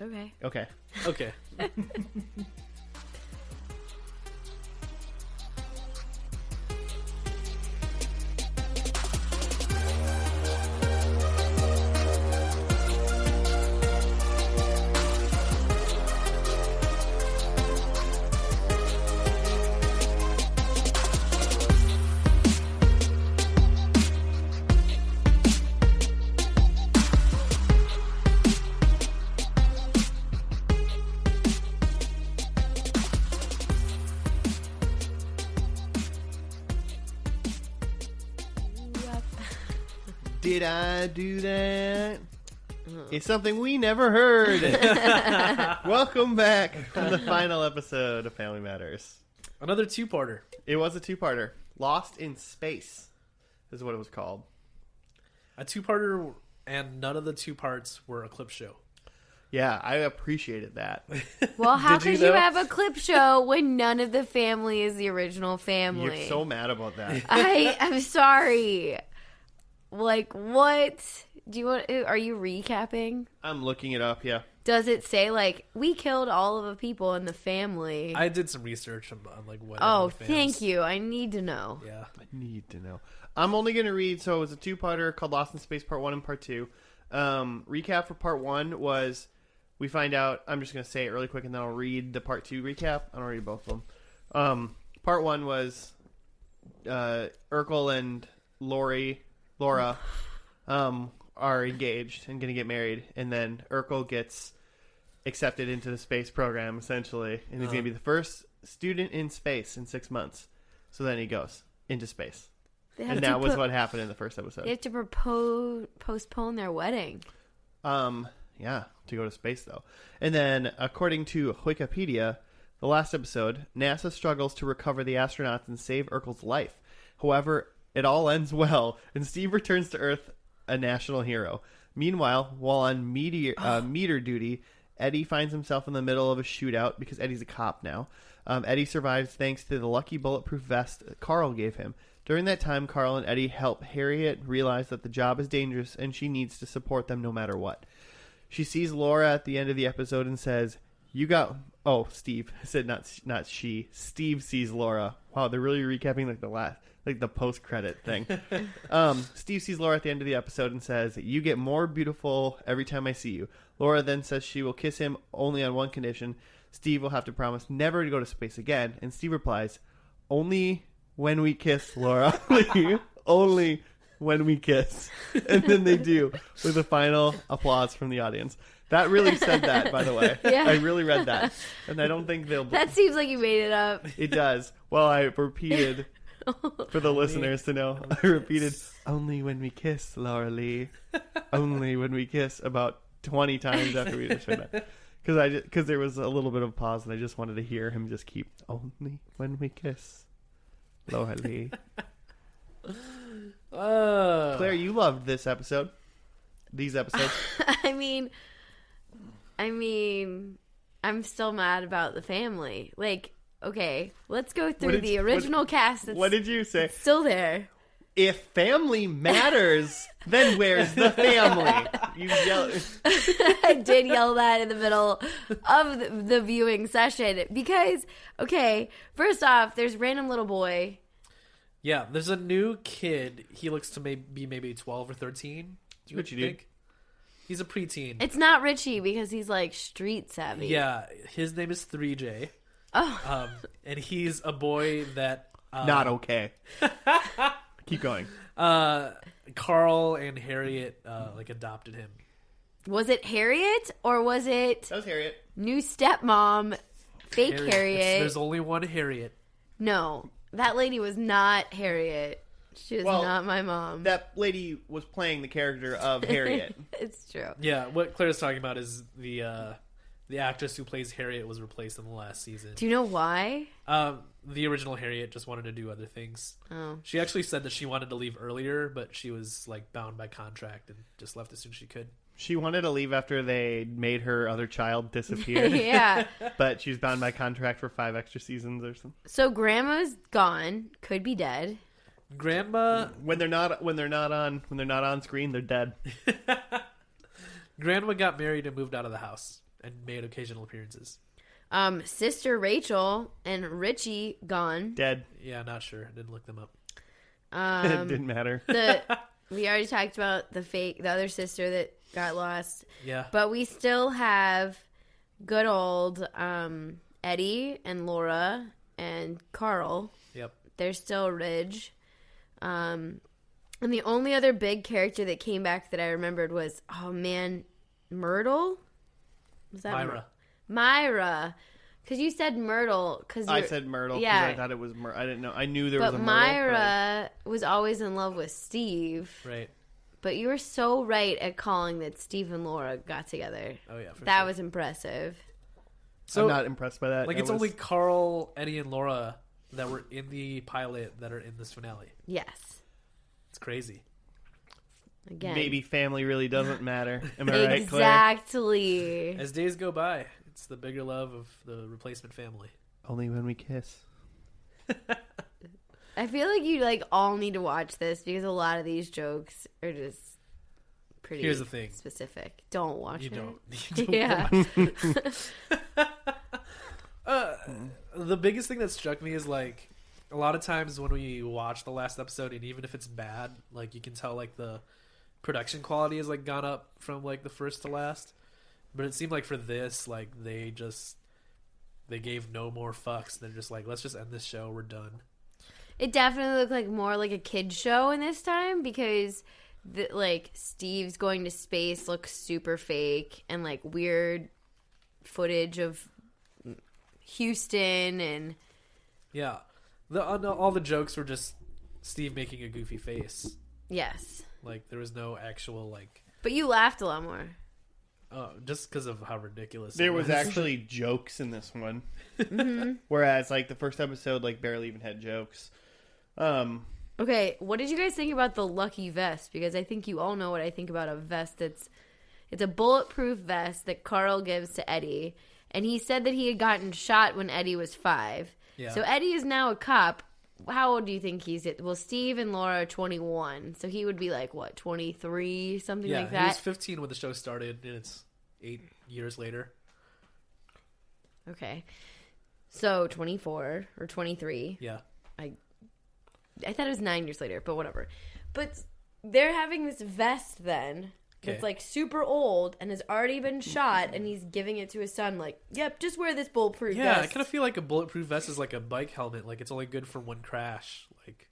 Okay. Okay. Did I do that? It's something we never heard. Welcome back to the final episode of Family Matters. Another two-parter. It was a two-parter. Lost in Space is what it was called. A two-parter, and none of the two parts were a clip show. Yeah, I appreciated that. Well, how Did you could you though? have a clip show when none of the family is the original family? You're so mad about that. I'm sorry. Like, what? Do you want? Are you recapping? I'm looking it up, yeah. Does it say, like, we killed all of the people in the family? I did some research on like what. Oh, OnlyFans. thank you. I need to know. Yeah. I need to know. I'm only going to read, so it was a two-parter called Lost in Space Part 1 and Part 2. Recap for Part 1 was, we find out, I'm just going to say it really quick and then I'll read the Part 2 recap. I don't read both of them. Part 1 was Urkel and Laura are engaged and going to get married, and then Urkel gets accepted into the space program, essentially, and he's going to be the first student in space in 6 months. So then he goes into space. And that was what happened in the first episode. They have to postpone their wedding. Yeah, to go to space, though. And then, according to Wikipedia, the last episode, NASA struggles to recover the astronauts and save Urkel's life. However, it all ends well, and Steve returns to Earth a national hero. Meanwhile, while on meter duty, Eddie finds himself in the middle of a shootout because Eddie's a cop now. Eddie survives thanks to the lucky bulletproof vest Carl gave him. During that time, Carl and Eddie help Harriet realize that the job is dangerous and she needs to support them no matter what. She sees Laura at the end of the episode and says, "You got..." Oh, Steve. I said not she. Steve sees Laura. Wow, they're really recapping like the post-credit thing. Steve sees Laura at the end of the episode and says, "You get more beautiful every time I see you." Laura then says she will kiss him only on one condition. Steve will have to promise never to go to space again. And Steve replies, "Only when we kiss, Laura." Only when we kiss. And then they do, with a final applause from the audience. That really said that, by the way. Yeah. I really read that. And I don't think they'll... That seems like you made it up. It does. Well, I repeated, for the listeners to know, I repeated, "Only when we kiss, Laura Lee." Only when we kiss, about 20 times after we just heard that. Because there was a little bit of a pause, and I just wanted to hear him just keep, "Only when we kiss, Laura Lee." Claire, you loved this episode. These episodes. I mean, I'm still mad about the family. Like, okay, let's go through the original cast. That's What did you say? still there. If family matters, then where's the family? You yell. I did yell that in the middle of the viewing session because, okay, first off, there's random little boy. Yeah, there's a new kid. He looks to be maybe 12 or 13. Do you think? He's a preteen. It's not Richie because he's like street savvy. Yeah, his name is 3J. Oh. And he's a boy that... Not okay. Keep going. Carl and Harriet adopted him. Was it Harriet or was it That was Harriet. new stepmom, fake Harriet? There's only one Harriet. No, that lady was not Harriet. She is Well, not my mom. That lady was playing the character of Harriet. It's true. Yeah, what Claire's talking about is the actress who plays Harriet was replaced in the last season. Do you know why? The original Harriet just wanted to do other things. Oh. She actually said that she wanted to leave earlier, but she was like bound by contract and just left as soon as she could. She wanted to leave after they made her other child disappear. Yeah. But she's bound by contract for 5 extra seasons or something. So grandma's gone. Could be dead. Grandma When they're not on screen, they're dead. Grandma got married and moved out of the house and made occasional appearances. Sister Rachel and Richie gone. Dead. Yeah, not sure. Didn't look them up. It didn't matter. We already talked about the other sister that got lost. Yeah. But we still have good old Eddie and Laura and Carl. Yep. They're still Ridge. And the only other big character that came back that I remembered was, Myrtle? Was that Myra. Myra. Because you said Myrtle. I said Myrtle because Yeah. I thought it was I didn't know. I knew there was a But Myrtle. Myra was always in love with Steve. Right. But you were so right at calling that Steve and Laura got together. Oh yeah. For That sure. was impressive. So I'm not impressed by that. like it's only Carl, Eddie, and Laura that were in the pilot that are in this finale. Yes. It's crazy. Again. Maybe family really doesn't matter. Am I right, Claire? Exactly. As days go by, it's the bigger love of the replacement family. Only when we kiss. I feel like you all need to watch this because a lot of these jokes are just pretty Here's the thing. specific. Don't watch You it. don't. You don't Yeah. The biggest thing that struck me is like a lot of times when we watch the last episode, and even if it's bad, like you can tell like the production quality has like gone up from like the first to last. But it seemed like for this, like they gave no more fucks. They're just like, let's just end this show. We're done. It definitely looked like more like a kid's show in this time because Steve's going to space looks super fake and like weird footage of Houston and Yeah. All the jokes were just Steve making a goofy face. yes. Like there was no actual like. But you laughed a lot more. Just because of how ridiculous There it was actually jokes in this one. Mm-hmm. Whereas like the first episode barely even had jokes. Okay, what did you guys think about the lucky vest? Because I think you all know what I think about a vest it's a bulletproof vest that Carl gives to Eddie. And he said that he had gotten shot when Eddie was 5. Yeah. So Eddie is now a cop. How old do you think he's at? Well, Steve and Laura are 21. So he would be like, what, 23? Something like that? He was 15 when the show started, and it's 8 years later. Okay. So 24 or 23. Yeah. I thought it was 9 years later, but whatever. But they're having this vest then that's like super old and has already been shot, and he's giving it to his son like, yep, just wear this bulletproof Yeah, vest. I kind of feel like a bulletproof vest is like a bike helmet. Like it's only good for one crash. Like,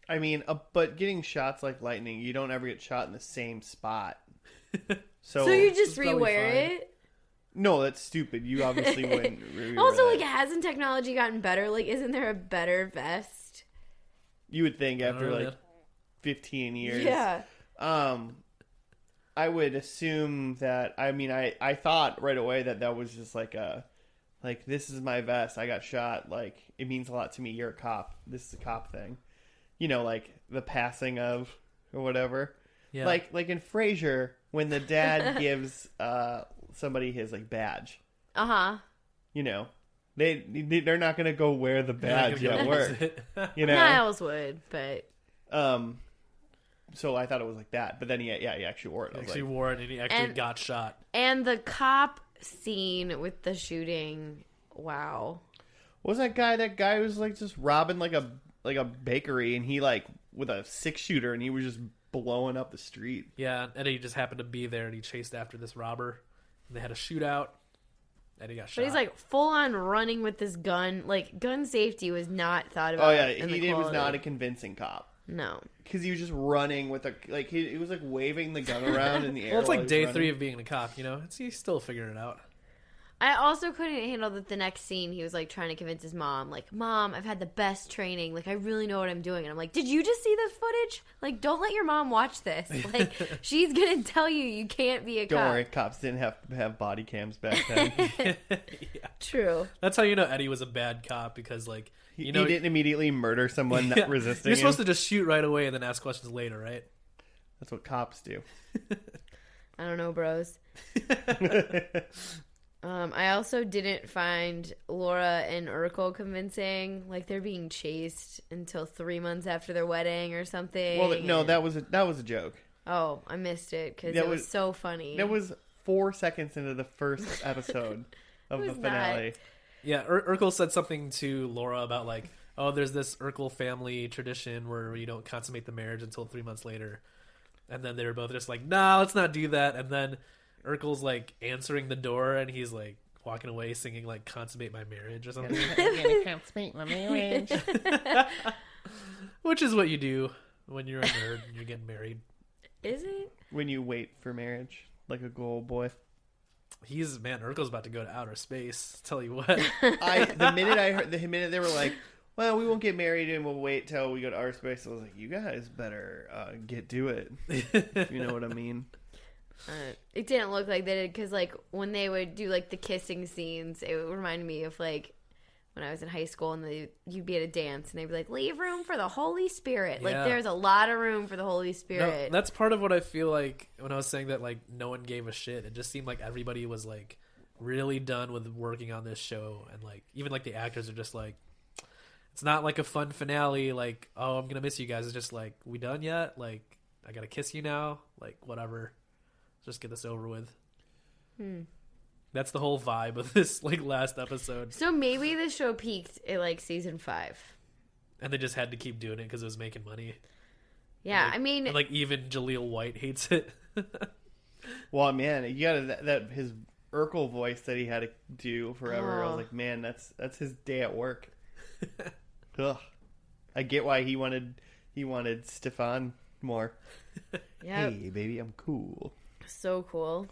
I mean, but getting shots like lightning, you don't ever get shot in the same spot. So you just It's probably rewear fine. it? No, that's stupid. You obviously wouldn't. Also, rewear that. hasn't technology gotten better? Like, isn't there a better vest? You would think I don't after know, 15 years. Yeah. I would assume that. I mean, I thought right away that was just this is my vest. I got shot. Like, it means a lot to me. You're a cop. This is a cop thing. You know, like the passing of or whatever. Yeah. Like in Frasier when the dad gives somebody his badge. Uh-huh. You know, they're not gonna go wear the badge Yeah, at work. You know, Niles would, but... So I thot it was like that, but then he actually wore it. I was actually like, wore it, and he actually got shot. And the cop scene with the shooting, wow. what was that guy? That guy was just robbing like a bakery, and he with a 6-shooter, and he was just blowing up the street. Yeah, Eddie just happened to be there, and he chased after this robber. And they had a shootout. Eddie got shot. But he's full on running with this gun. Like, gun safety was not thought about. Oh yeah, in the he was quality. not a convincing cop. No. Because he was just running with he was waving the gun around in the air. well, it's while like he was day 3 running. of being a cop, you know? He's still figuring it out. I also couldn't handle that the next scene he was like trying to convince his mom, like, Mom, I've had the best training. Like, I really know what I'm doing. And I'm like, did you just see this footage? Like, don't let your mom watch this. Like, she's going to tell you can't be a cop. Don't worry, cops didn't have body cams back then. Yeah. True. That's how you know Eddie was a bad cop, because, like, He didn't immediately murder someone not resisting. You're supposed to just shoot right away and then ask questions later, right? That's what cops do. I don't know, bros. I also didn't find Laura and Urkel convincing. Like, they're being chased until 3 months after their wedding or something. Well, no, that was a joke. Oh, I missed it because it was so funny. That was 4 seconds into the first episode of the finale. Not. Yeah, Urkel said something to Laura about, like, oh, there's this Urkel family tradition where you don't consummate the marriage until 3 months later. And then they were both just like, nah, let's not do that. And then Urkel's, like, answering the door, and he's, like, walking away singing, like, consummate my marriage or something. I'm gonna consummate my marriage. Which is what you do when you're a nerd and you're getting married. Is it? When you wait for marriage, like a good old boy. Urkel's about to go to outer space. Tell you what. The minute they were like, well, we won't get married and we'll wait till we go to outer space, I was like, you guys better get to it. If you know what I mean. It didn't look like they did, because, like, when they would do, like, the kissing scenes, it would remind me of, like, when I was in high school and you'd be at a dance and they'd be like, leave room for the Holy Spirit. Yeah. Like, there's a lot of room for the Holy Spirit. No, that's part of what I feel like when I was saying that, like, no one gave a shit. It just seemed like everybody was, like, really done with working on this show. And, like, even, like, the actors are just like, it's not like a fun finale, like, oh, I'm going to miss you guys. It's just like, we done yet? Like, I got to kiss you now? Like, whatever. Just get this over with. That's the whole vibe of this, like, last episode. So maybe the show peaked at, like, season 5. And they just had to keep doing it because it was making money. Yeah, like, I mean... And, like, even Jaleel White hates it. Well, man, you got that his Urkel voice that he had to do forever. I was like, man, that's his day at work. Ugh. I get why he wanted Stefan more. Yep. Hey, baby, I'm cool. So cool.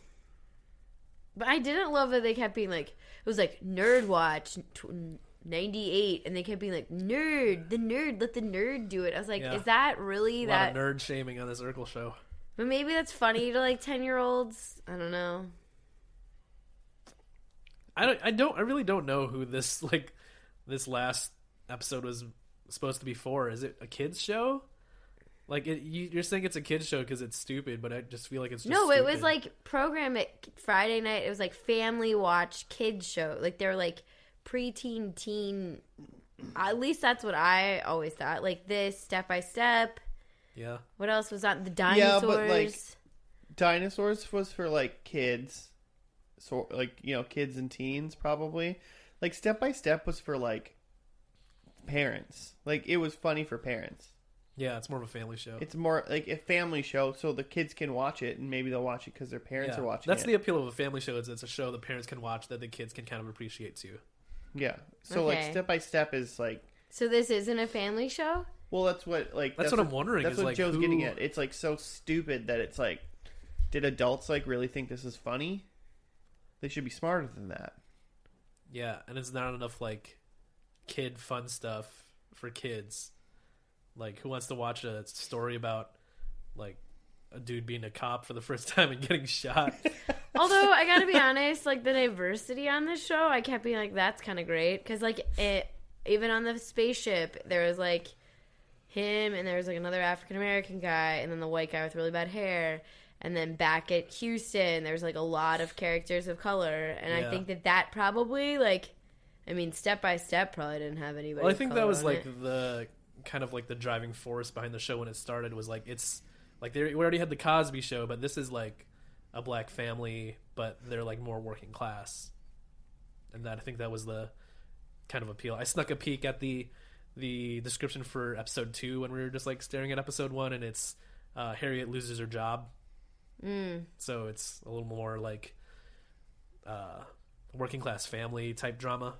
But I didn't love that they kept being like, it was like Nerd Watch 98, and they kept being like, nerd, the nerd, let the nerd do it. I was like, is that really a lot of nerd shaming on this Urkel show. But maybe that's funny to, like, 10-year-olds. I don't know. I really don't know who this, like, this last episode was supposed to be for. Is it a kids show? Like, you're saying it's a kids show because it's stupid, but I just feel like it's just stupid. It was, like, program at Friday night. It was, like, family watch kids show. Like, they were, like, preteen, teen. At least that's what I always thought. Like, this, Step by Step. Yeah. What else was on? The dinosaurs. Yeah, but, like, dinosaurs was for, like, kids. So, like, you know, kids and teens, probably. Like, Step by Step was for, like, parents. Like, it was funny for parents. Yeah, it's more of a family show. It's more like a family show, so the kids can watch it, and maybe they'll watch it because their parents are watching That's it. the appeal of a family show, is it's a show the parents can watch that the kids can kind of appreciate too. Yeah. So, like, Step by Step is, like... So this isn't a family show? Well, that's what, like... That's what I'm wondering. That's is, what like, Joe's getting at. It's, like, so stupid that it's, like... Did adults, like, really think this is funny? They should be smarter than that. Yeah, and it's not enough, like, kid fun stuff for kids. Like, who wants to watch a story about, like, a dude being a cop for the first time and getting shot? Although, I gotta be honest, like, the diversity on this show, I kept being like, that's kind of great. Because, like, even on the spaceship, there was, like, him, and there was, like, another African-American guy, and then the white guy with really bad hair. And then back at Houston, there's, like, a lot of characters of color. And I think that probably, like, I mean, Step by Step probably didn't have anybody. Well, I think that was, like, the kind of, like, the driving force behind the show when it started was, like, it's, like, we already had the Cosby Show, but this is, like, a black family, but they're, like, more working class. And I think that was the kind of appeal. I snuck a peek at the description for episode 2 when we were just, like, staring at episode 1, and it's Harriet loses her job. So it's a little more, like, working class family type drama.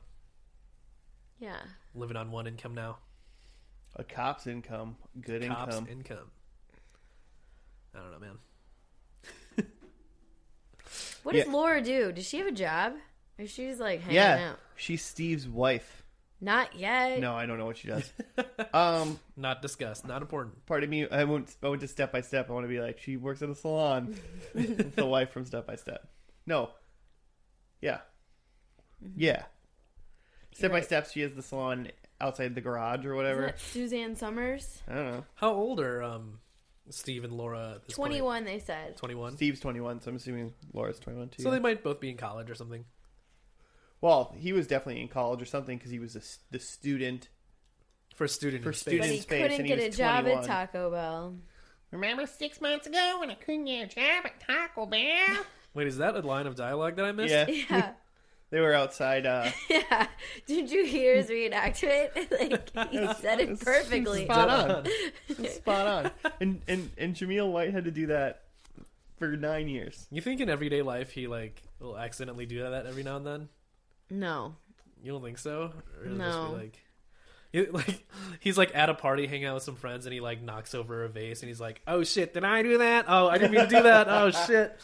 Yeah. Living on one income now. A cop's income. Good Cop's income. income. I don't know, man. What does Laura do? Does she have a job? Or she's like hanging out. She's Steve's wife. Not yet. No, I don't know what she does. Not discussed. Not important. Part of me, I went to Step by Step. I want to be like, she works at a salon. It's the wife from Step by Step. No. Yeah. Yeah. Step by Step, she has the salon outside the garage or whatever. Is that Suzanne Summers? I don't know. How old are Steve and Laura at this 21, point? they said. 21? Steve's 21, so I'm assuming Laura's 21 too. So they might both be in college or something. Well, he was definitely in college or something because he was the student. For student in space. student But in he space, couldn't and he get a was job 21. at Taco Bell. Remember 6 months ago when I couldn't get a job at Taco Bell? Wait, is that a line of dialogue that I missed? Yeah. Yeah. They were outside. Yeah. Did you hear his reenactment? Like, he said it perfectly. Spot on. Spot on. And Jameel White had to do that for 9 years. You think in everyday life he like will accidentally do that every now and then? No. You don't think so? Or it'll No. just be like he's like at a party hanging out with some friends and he like knocks over a vase and he's like, "Oh shit, did I do that? Oh, I didn't mean to do that. Oh shit."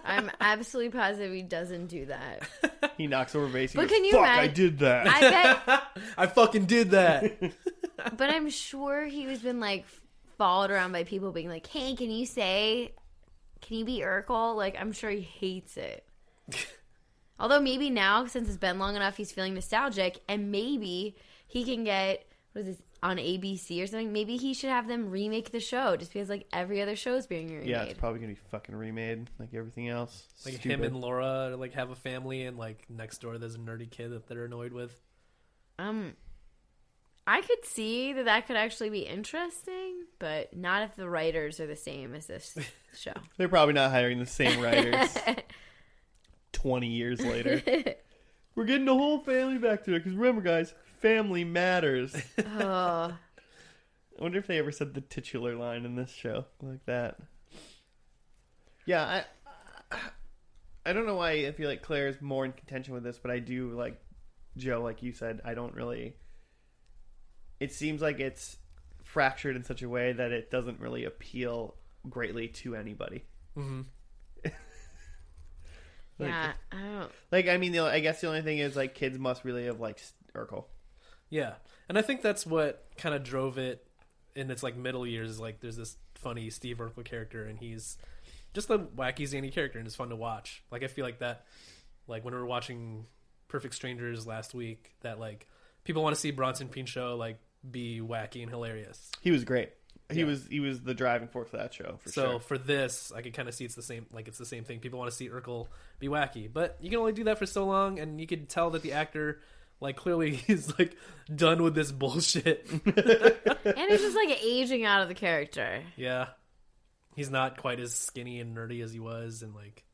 I'm absolutely positive he doesn't do that. He knocks over a vase. He But goes, can you "Fuck, imagine? I did that." I bet, I fucking did that. but I'm sure he was been like followed around by people being like, "Hey, can you be Urkel?" Like, I'm sure he hates it. Although maybe now, since it's been long enough, he's feeling nostalgic, and maybe he can get, what is this, on ABC or something? Maybe he should have them remake the show, just because like every other show is being remade. Yeah, it's probably gonna be fucking remade like everything else. Like Stupid. him and Laura like have a family and like next door there's a nerdy kid that they're annoyed with. I could see that could actually be interesting, but not if the writers are the same as this show. They're probably not hiring the same writers. 20 years later, we're getting the whole family back to it because remember, guys, family matters. Oh. I wonder if they ever said the titular line in this show like that. Yeah, I don't know why I feel like Claire's more in contention with this, but I do like Joe, like you said. I don't really. It seems like it's fractured in such a way that it doesn't really appeal greatly to anybody. Mm-hmm. Yeah, I don't. Like, I mean, I guess the only thing is like kids must really have liked Urkel. Yeah, and I think that's what kind of drove it in its like middle years. Is like there's this funny Steve Urkel character, and he's just a wacky zany character, and it's fun to watch. Like I feel like that, like when we were watching Perfect Strangers last week, that like people want to see Bronson Pinchot like be wacky and hilarious. He was great. He Yeah. was the driving force of that show for So sure. for this, I could kind of see it's the same. Like it's the same thing. People want to see Urkel be wacky, but you can only do that for so long, and you could tell that the actor, like, clearly is like done with this bullshit. And it's just like aging out of the character. Yeah, he's not quite as skinny and nerdy as he was, and like,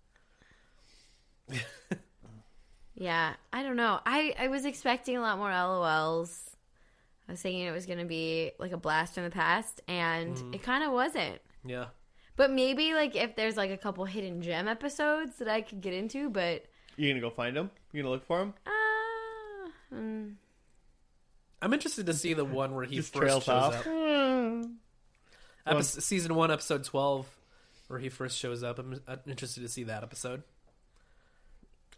Yeah, I don't know. I was expecting a lot more LOLs. I was thinking it was going to be like a blast from the past, and it kind of wasn't. yeah. But maybe like if there's like a couple hidden gem episodes that I could get into, but You gonna go find him? You gonna look for him? I'm interested to see the one where he Just first trails shows off. up. Season 1, episode 12, where he first shows up. I'm interested to see that episode.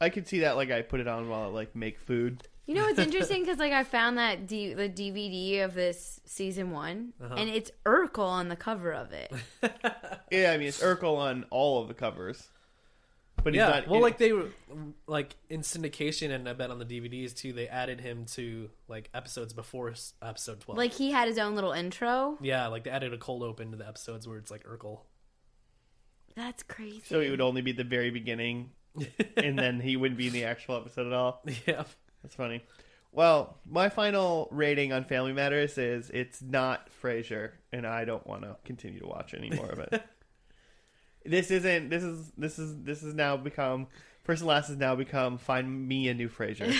I could see that. Like I put it on while I like make food. you know what's interesting? Because like I found that the DVD of this season 1, and it's Urkel on the cover of it. Yeah, I mean it's Urkel on all of the covers, but he's Yeah, not. well, like they were like in syndication, and I bet on the DVDs too. They added him to like episodes before episode 12. Like he had his own little intro. yeah, like they added a cold open to the episodes where it's like Urkel. That's crazy. so it would only be the very beginning, and then he wouldn't be in the actual episode at all. Yeah, That's funny. Well, my final rating on Family Matters is it's not Frasier, and I don't want to continue to watch any more of it. This is now become First and Last has now become find me a new Frasier,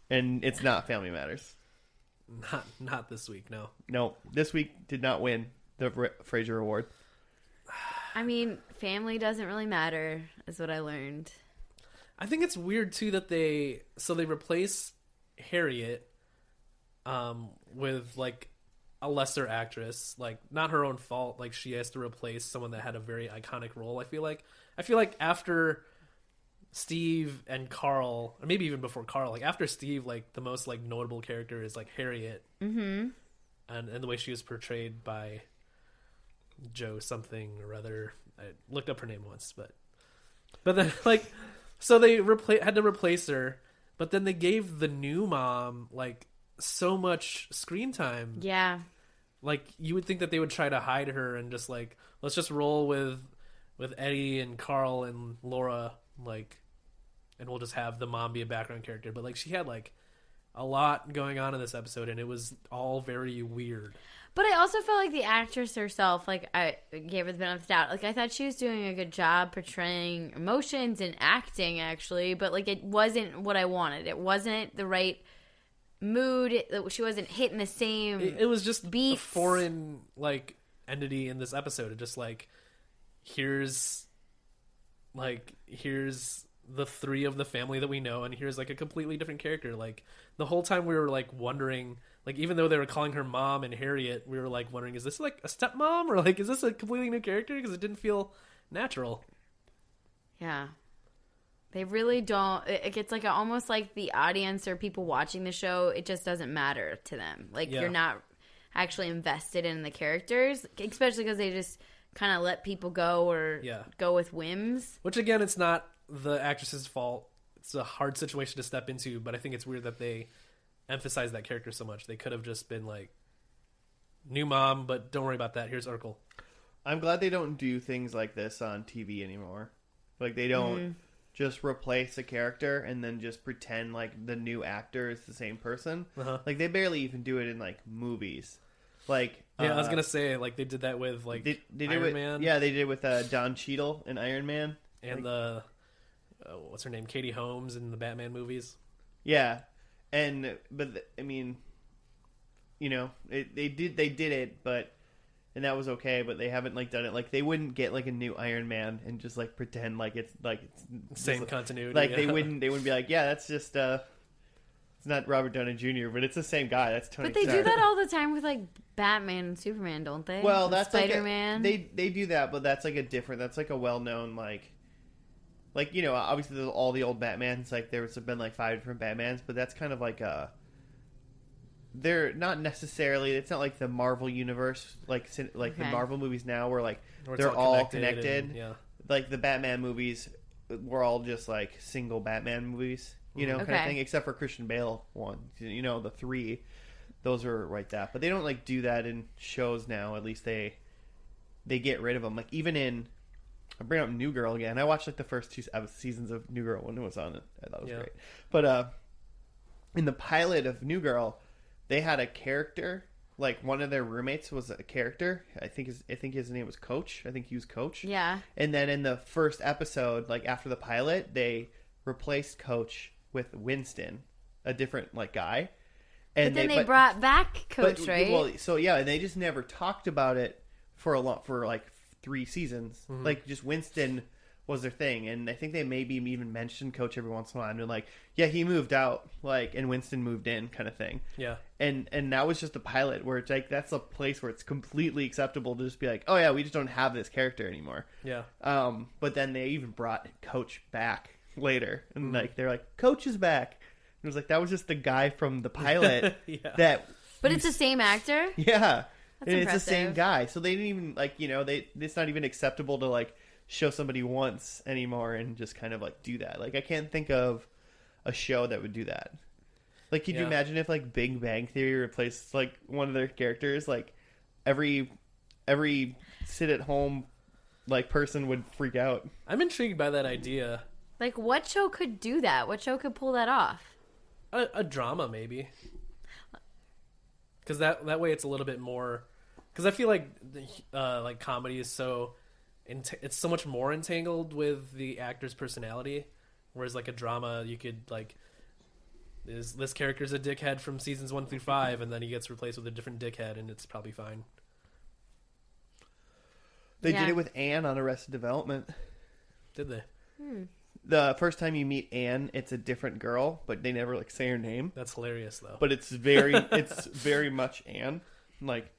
and it's not Family Matters. not this week. No. No, this week did not win the Frasier Award. I mean, family doesn't really matter, is what I learned. I think it's weird too that they replace Harriet with like a lesser actress, like not her own fault, like she has to replace someone that had a very iconic role. I feel like after Steve and Carl, or maybe even before Carl, like after Steve, like the most like notable character is like Harriet, and the way she was portrayed by Joe something or other. I looked up her name once, but then like so they had to replace her, but then they gave the new mom like so much screen time. Yeah. Like you would think that they would try to hide her and just like let's just roll with Eddie and Carl and Laura, like, and we'll just have the mom be a background character. But like she had like a lot going on in this episode, and it was all very weird. But I also felt like the actress herself, like, I gave her the benefit of the doubt. Like, I thought she was doing a good job portraying emotions and acting, actually. But, like, it wasn't what I wanted. It wasn't the right mood. She wasn't hitting the same It was just beats. a foreign, like, entity in this episode. It just, like, here's the three of the family that we know, and here's, like, a completely different character. Like, the whole time we were, like, wondering... Like, even though they were calling her Mom and Harriet, we were, like, wondering, is this, like, a stepmom? Or, like, is this a completely new character? Because it didn't feel natural. Yeah. They really don't... It gets, like, almost like the audience or people watching the show, it just doesn't matter to them. Like, you're not actually invested in the characters, especially because they just kind of let people go or go with whims. Which, again, it's not the actress's fault. It's a hard situation to step into, but I think it's weird that they... emphasize that character so much. They could have just been like, new mom, but don't worry about that. Here's Urkel. I'm glad they don't do things like this on TV anymore. Like, they don't just replace a character and then just pretend like the new actor is the same person. Like, they barely even do it in, like, movies. Like, I was gonna say, like, they did that with, like, they Iron Man. Yeah, they did with Don Cheadle in Iron Man. And like, what's her name? Katie Holmes in the Batman movies. Yeah. But I mean, you know, they did it, but and that was okay. But they haven't like done it. Like they wouldn't get like a new Iron Man and just like pretend like it's same just, continuity. Like they wouldn't be like, yeah, that's just it's not Robert Downey Jr., but it's the same guy. That's Tony. But they do that all the time with like Batman and Superman, don't they? Well, and that's Spider-Man. Like they do that, but that's like a different. That's like a well-known like, you know, obviously there's all the old Batmans. Like, there's been, like, 5 different Batmans. But that's kind of like they're not necessarily... It's not like the Marvel universe. Like the Marvel movies now where, like, they're all connected. And, Like, the Batman movies were all just, like, single Batman movies. You know, kind of thing. Except for Christian Bale one. You know, the 3. Those are like that. But they don't, like, do that in shows now. At least they get rid of them. Like, even in... I bring up New Girl again. I watched like the first 2 seasons of New Girl when it was on it. I thought it was great. But in the pilot of New Girl, they had a character. Like one of their roommates was a character. I think his name was Coach. I think he was Coach. Yeah. And then in the first episode, like after the pilot, they replaced Coach with Winston, a different like guy. And but then they brought back Coach, right? Well, so yeah, and they just never talked about it for like 3 seasons. Like just Winston was their thing, and I think they maybe even mentioned Coach every once in a while. And they're like, yeah, he moved out, like, and Winston moved in, kind of thing. Yeah. And that was just a pilot where it's like that's a place where it's completely acceptable to just be like, oh yeah, we just don't have this character anymore. Yeah. But then they even brought Coach back later, and like they're like, Coach is back. And it was like that was just the guy from the pilot that. But it's the same actor. Yeah. That's and impressive. it's the same guy, so they didn't even like it's not even acceptable to like show somebody once anymore and just kind of like do that. Like I can't think of a show that would do that. Like, could you imagine if like Big Bang Theory replaced like one of their characters? Like every sit at home like person would freak out. I'm intrigued by that idea. Like what show could do that? What show could pull that off? A drama maybe. Because that way it's a little bit more. Because I feel like like comedy is so it's so much more entangled with the actor's personality, whereas like a drama you could like this character's a dickhead from seasons 1 through 5, and then he gets replaced with a different dickhead, and it's probably fine. They did it with Anne on Arrested Development. Did they? The first time you meet Anne, it's a different girl, but they never like say her name. That's hilarious though. But it's very much Anne. Like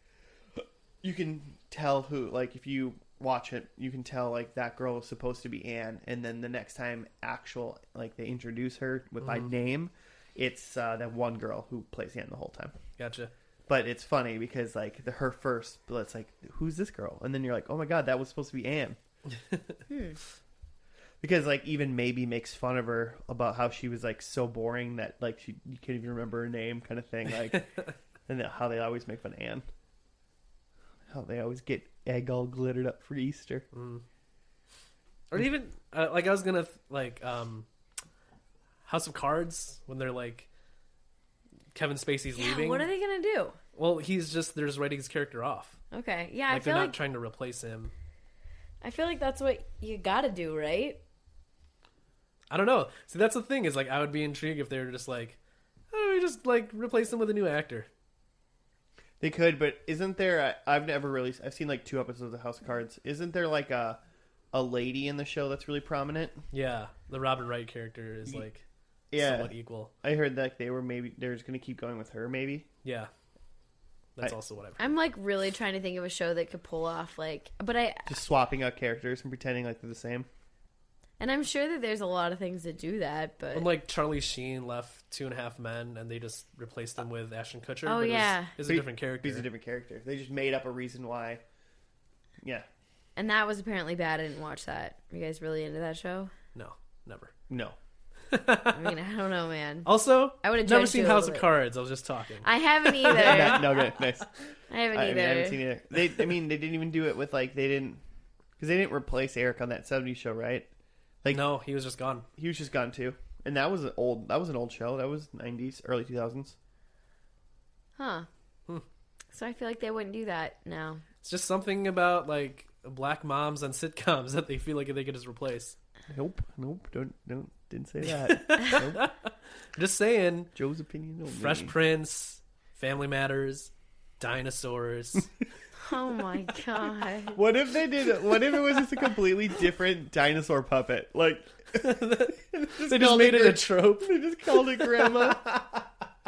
you can tell who, like, if you watch it, you can tell, like, that girl is supposed to be Anne, and then the next time they introduce her by name, it's that one girl who plays Anne the whole time. Gotcha. But it's funny because, like, her first, it's like, who's this girl? And then you're like, oh my god, that was supposed to be Anne. Because, like, even Maybe makes fun of her about how she was, like, so boring that, like, you can't even remember her name, kind of thing. Like, and how they always make fun of Anne. How they always get egg all glittered up for Easter. Or even, like, I was gonna, House of Cards, when they're, like, Kevin Spacey's leaving. What are they gonna do? Well, they're just writing his character off. Okay, yeah, like, they're not trying to replace him. I feel like that's what you gotta do, right? I don't know. See, that's the thing, is, like, I would be intrigued if they were just like, oh, we just, like, replace him with a new actor. They could, but isn't there, I've seen, like, 2 episodes of House of Cards. Isn't there, like, a lady in the show that's really prominent? Yeah, the Robin Wright character is, like, somewhat equal. I heard that they're just going to keep going with her, maybe. Yeah. That's also what I've heard. I'm, like, really trying to think of a show that could pull off, like, just swapping out characters and pretending like they're the same. And I'm sure that there's a lot of things that do that, but... And, like, Charlie Sheen left 2.5 Men, and they just replaced him with Ashton Kutcher. Oh, yeah. He's a different character. He's a different character. They just made up a reason why. Yeah. And that was apparently bad. I didn't watch that. Are you guys really into that show? No, never. No. I mean, I don't know, man. Also, I would have never seen House of Cards. I was just talking. I haven't either. No, good. Nice. I haven't either. I haven't seen it either. They didn't even do it with, like, because they didn't replace Eric on that 70s show, right? Like, no, he was just gone. He was just gone too, and that was an old show. That was 90s, early 2000s. Huh. So I feel like they wouldn't do that now. It's just something about, like, black moms on sitcoms that they feel like they could just replace. Nope, didn't say that. Nope. Just saying. Joe's opinion only. Fresh Prince, Family Matters, dinosaurs. Oh my god! What if they did? What if it was just a completely different dinosaur puppet? Like they just made it a trope. They just called it Grandma.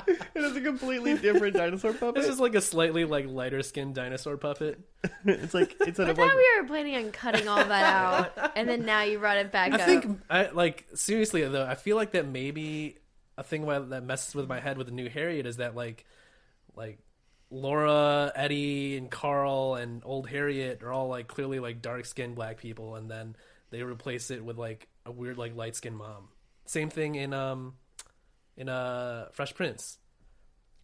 It is a completely different dinosaur puppet. It's just like a slightly, like, lighter skinned dinosaur puppet. It's like instead I of, thought like, we were planning on cutting all that out, and then now you brought it back up. I think, seriously though, I feel like that maybe a thing that messes with my head with the new Harriet is that like Laura, Eddie, and Carl and old Harriet are all, like, clearly, like, dark skinned black people, and then they replace it with, like, a weird, like, light skinned mom. Same thing in Fresh Prince.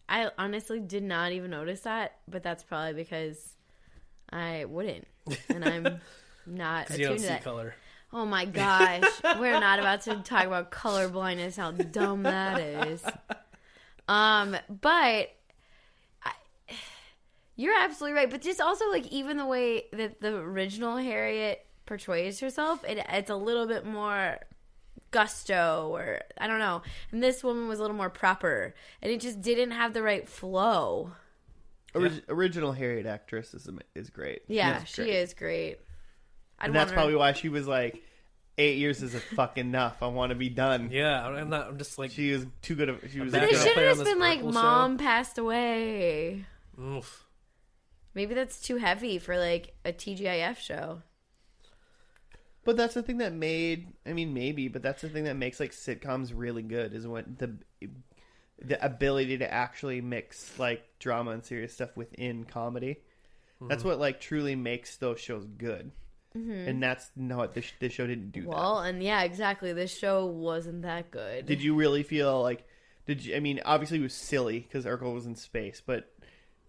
I honestly did not even notice that, but that's probably because I wouldn't, and I'm not attuned you don't to see that. color. Oh my gosh, we're not about to talk about color blindness. How dumb that is. But you're absolutely right. But just also, like, even the way that the original Harriet portrays herself, it's a little bit more gusto, or I don't know. And this woman was a little more proper, and it just didn't have the right flow. Original Harriet actress is great. Yeah, she is great. And that's probably why she was like, 8 years isn't fucking enough. I want to be done. Yeah, I'm just like, she is too good. She was. But it should have just been like, Mom passed away. Oof. Maybe that's too heavy for, like, a TGIF show. But that's the thing that but that's the thing that makes, like, sitcoms really good, is when the ability to actually mix, like, drama and serious stuff within comedy. Mm-hmm. That's what, like, truly makes those shows good. Mm-hmm. And that's not this show didn't do that. Well, and yeah, exactly. This show wasn't that good. Did you really feel like? Obviously it was silly because Urkel was in space, but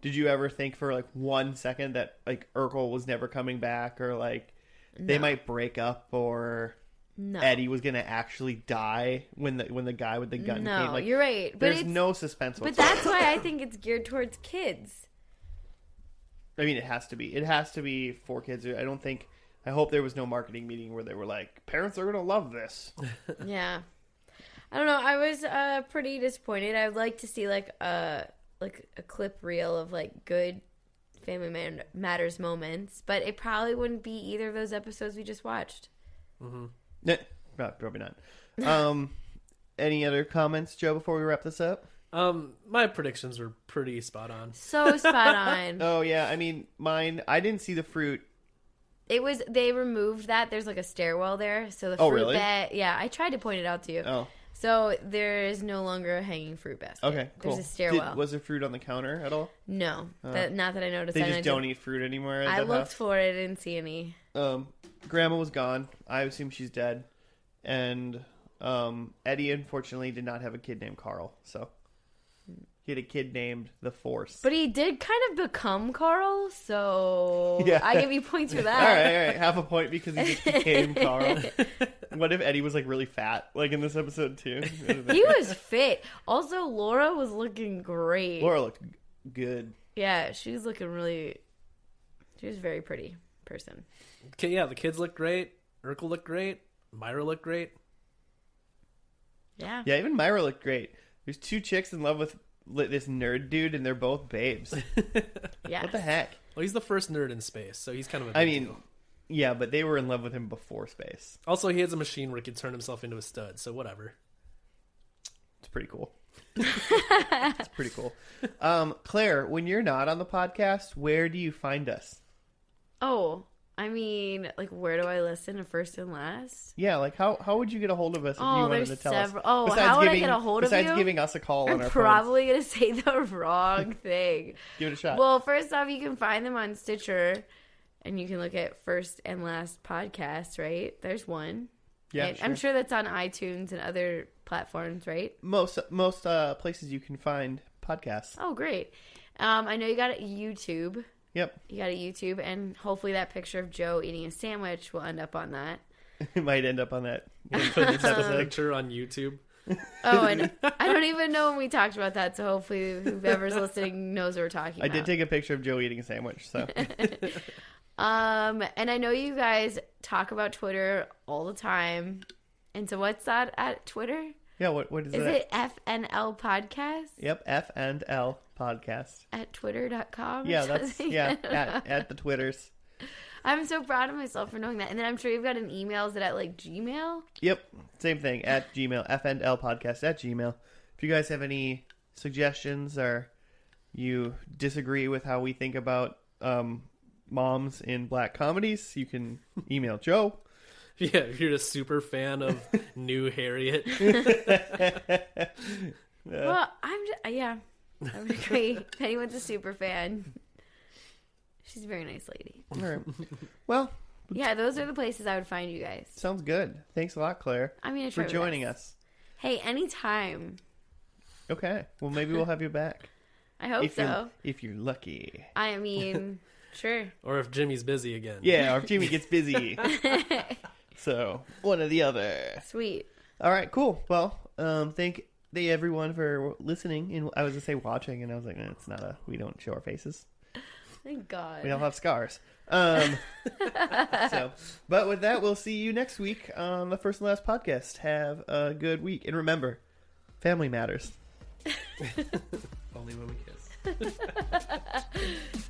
did you ever think for, like, 1 second that, like, Urkel was never coming back, or, like, they might break up, or Eddie was gonna actually die when the guy with the gun came? Like, you're right. But there's no suspense whatsoever. But that's why I think it's geared towards kids. I mean, it has to be. It has to be for kids. I hope there was no marketing meeting where they were like, parents are gonna love this. Yeah, I don't know. I was pretty disappointed. I'd like to see like a clip reel of, like, good Family Matters moments, but it probably wouldn't be either of those episodes we just watched. Mm-hmm. No, probably not. Any other comments, Joe, before we wrap this up? My predictions were pretty spot on. So spot on. Oh, yeah. I mean, mine, I didn't see the fruit. They removed that. There's like a stairwell there. So the Oh, fruit really? yeah, I tried to point it out to you. Oh. So there is no longer a hanging fruit basket. Okay, cool. There's a stairwell. Was there fruit on the counter at all? No. Not that I noticed. They just don't eat fruit anymore at I that looked house? for it. I didn't see any. Grandma was gone. I assume she's dead. And Eddie, unfortunately, did not have a kid named Carl. So he had a kid named The Force. But he did kind of become Carl, so Yeah. I give you points for that. All right. Half a point because he just became Carl. What if Eddie was like really fat, like in this episode too? He was fit. Also, Laura was looking great. Laura looked good. Yeah, she was looking really... She was a very pretty person. Okay, yeah, the kids look great. Urkel looked great. Myra looked great. Yeah. Yeah, even Myra looked great. There's two chicks in love with this nerd dude, and they're both babes. Yeah. What the heck? Well, he's the first nerd in space, so he's kind of a big I mean, deal. yeah, but they were in love with him before space. Also, he has a machine where he can turn himself into a stud, so whatever. It's pretty cool. It's pretty cool. Claire, when you're not on the podcast, where do you find us? Oh, I mean, like, where do I listen to First and Last? Yeah, like how would you get a hold of us if you wanted there's to tell several. us? Oh, Besides how would I get a hold of you? Besides giving us a call on I'm our probably going to say the wrong thing. phones. Give it a shot. Well, first off, you can find them on Stitcher, and you can look at First and Last Podcast, right? There's one. yeah, And sure. I'm sure that's on iTunes and other platforms, right? Most places you can find podcasts. Oh, great. I know you got a YouTube. Yep. You got a YouTube, and hopefully that picture of Joe eating a sandwich will end up on that. It might end up on that. Put this picture on YouTube. Oh, and I don't even know when we talked about that, so hopefully whoever's listening knows what we're talking I about. did take a picture of Joe eating a sandwich, so And I know you guys talk about Twitter all the time. And so what's that at Twitter? yeah. What is Is that? it FNL Podcast Yep, F and L podcast. at twitter.com? Yeah, that's at the Twitters. I'm so proud of myself for knowing that. And then I'm sure you've got an email. Is it at like Gmail? Yep, same thing at Gmail. FNL podcast at Gmail. If you guys have any suggestions or you disagree with how we think about moms in black comedies, you can email Joe. Yeah, if you're a super fan of New Harriet. Well, I would agree. If anyone's a super fan, she's a very nice lady. All right. Well, Yeah, those are the places I would find you guys. sounds good. Thanks a lot, Claire, I mean, I for try my joining best. us. Hey, anytime. Okay. Well, maybe we'll have you back. I hope if so. you're lucky. I mean, sure. Or if Jimmy's busy again. Yeah, or if Jimmy gets busy. So, one or the other. Sweet. All right, cool. Well, thank everyone for listening. And I was going to say watching, and I was like, it's not we don't show our faces. Thank God. We all have scars. But with that, we'll see you next week on the First and Last podcast. Have a good week. And remember, family matters. Only when we kiss.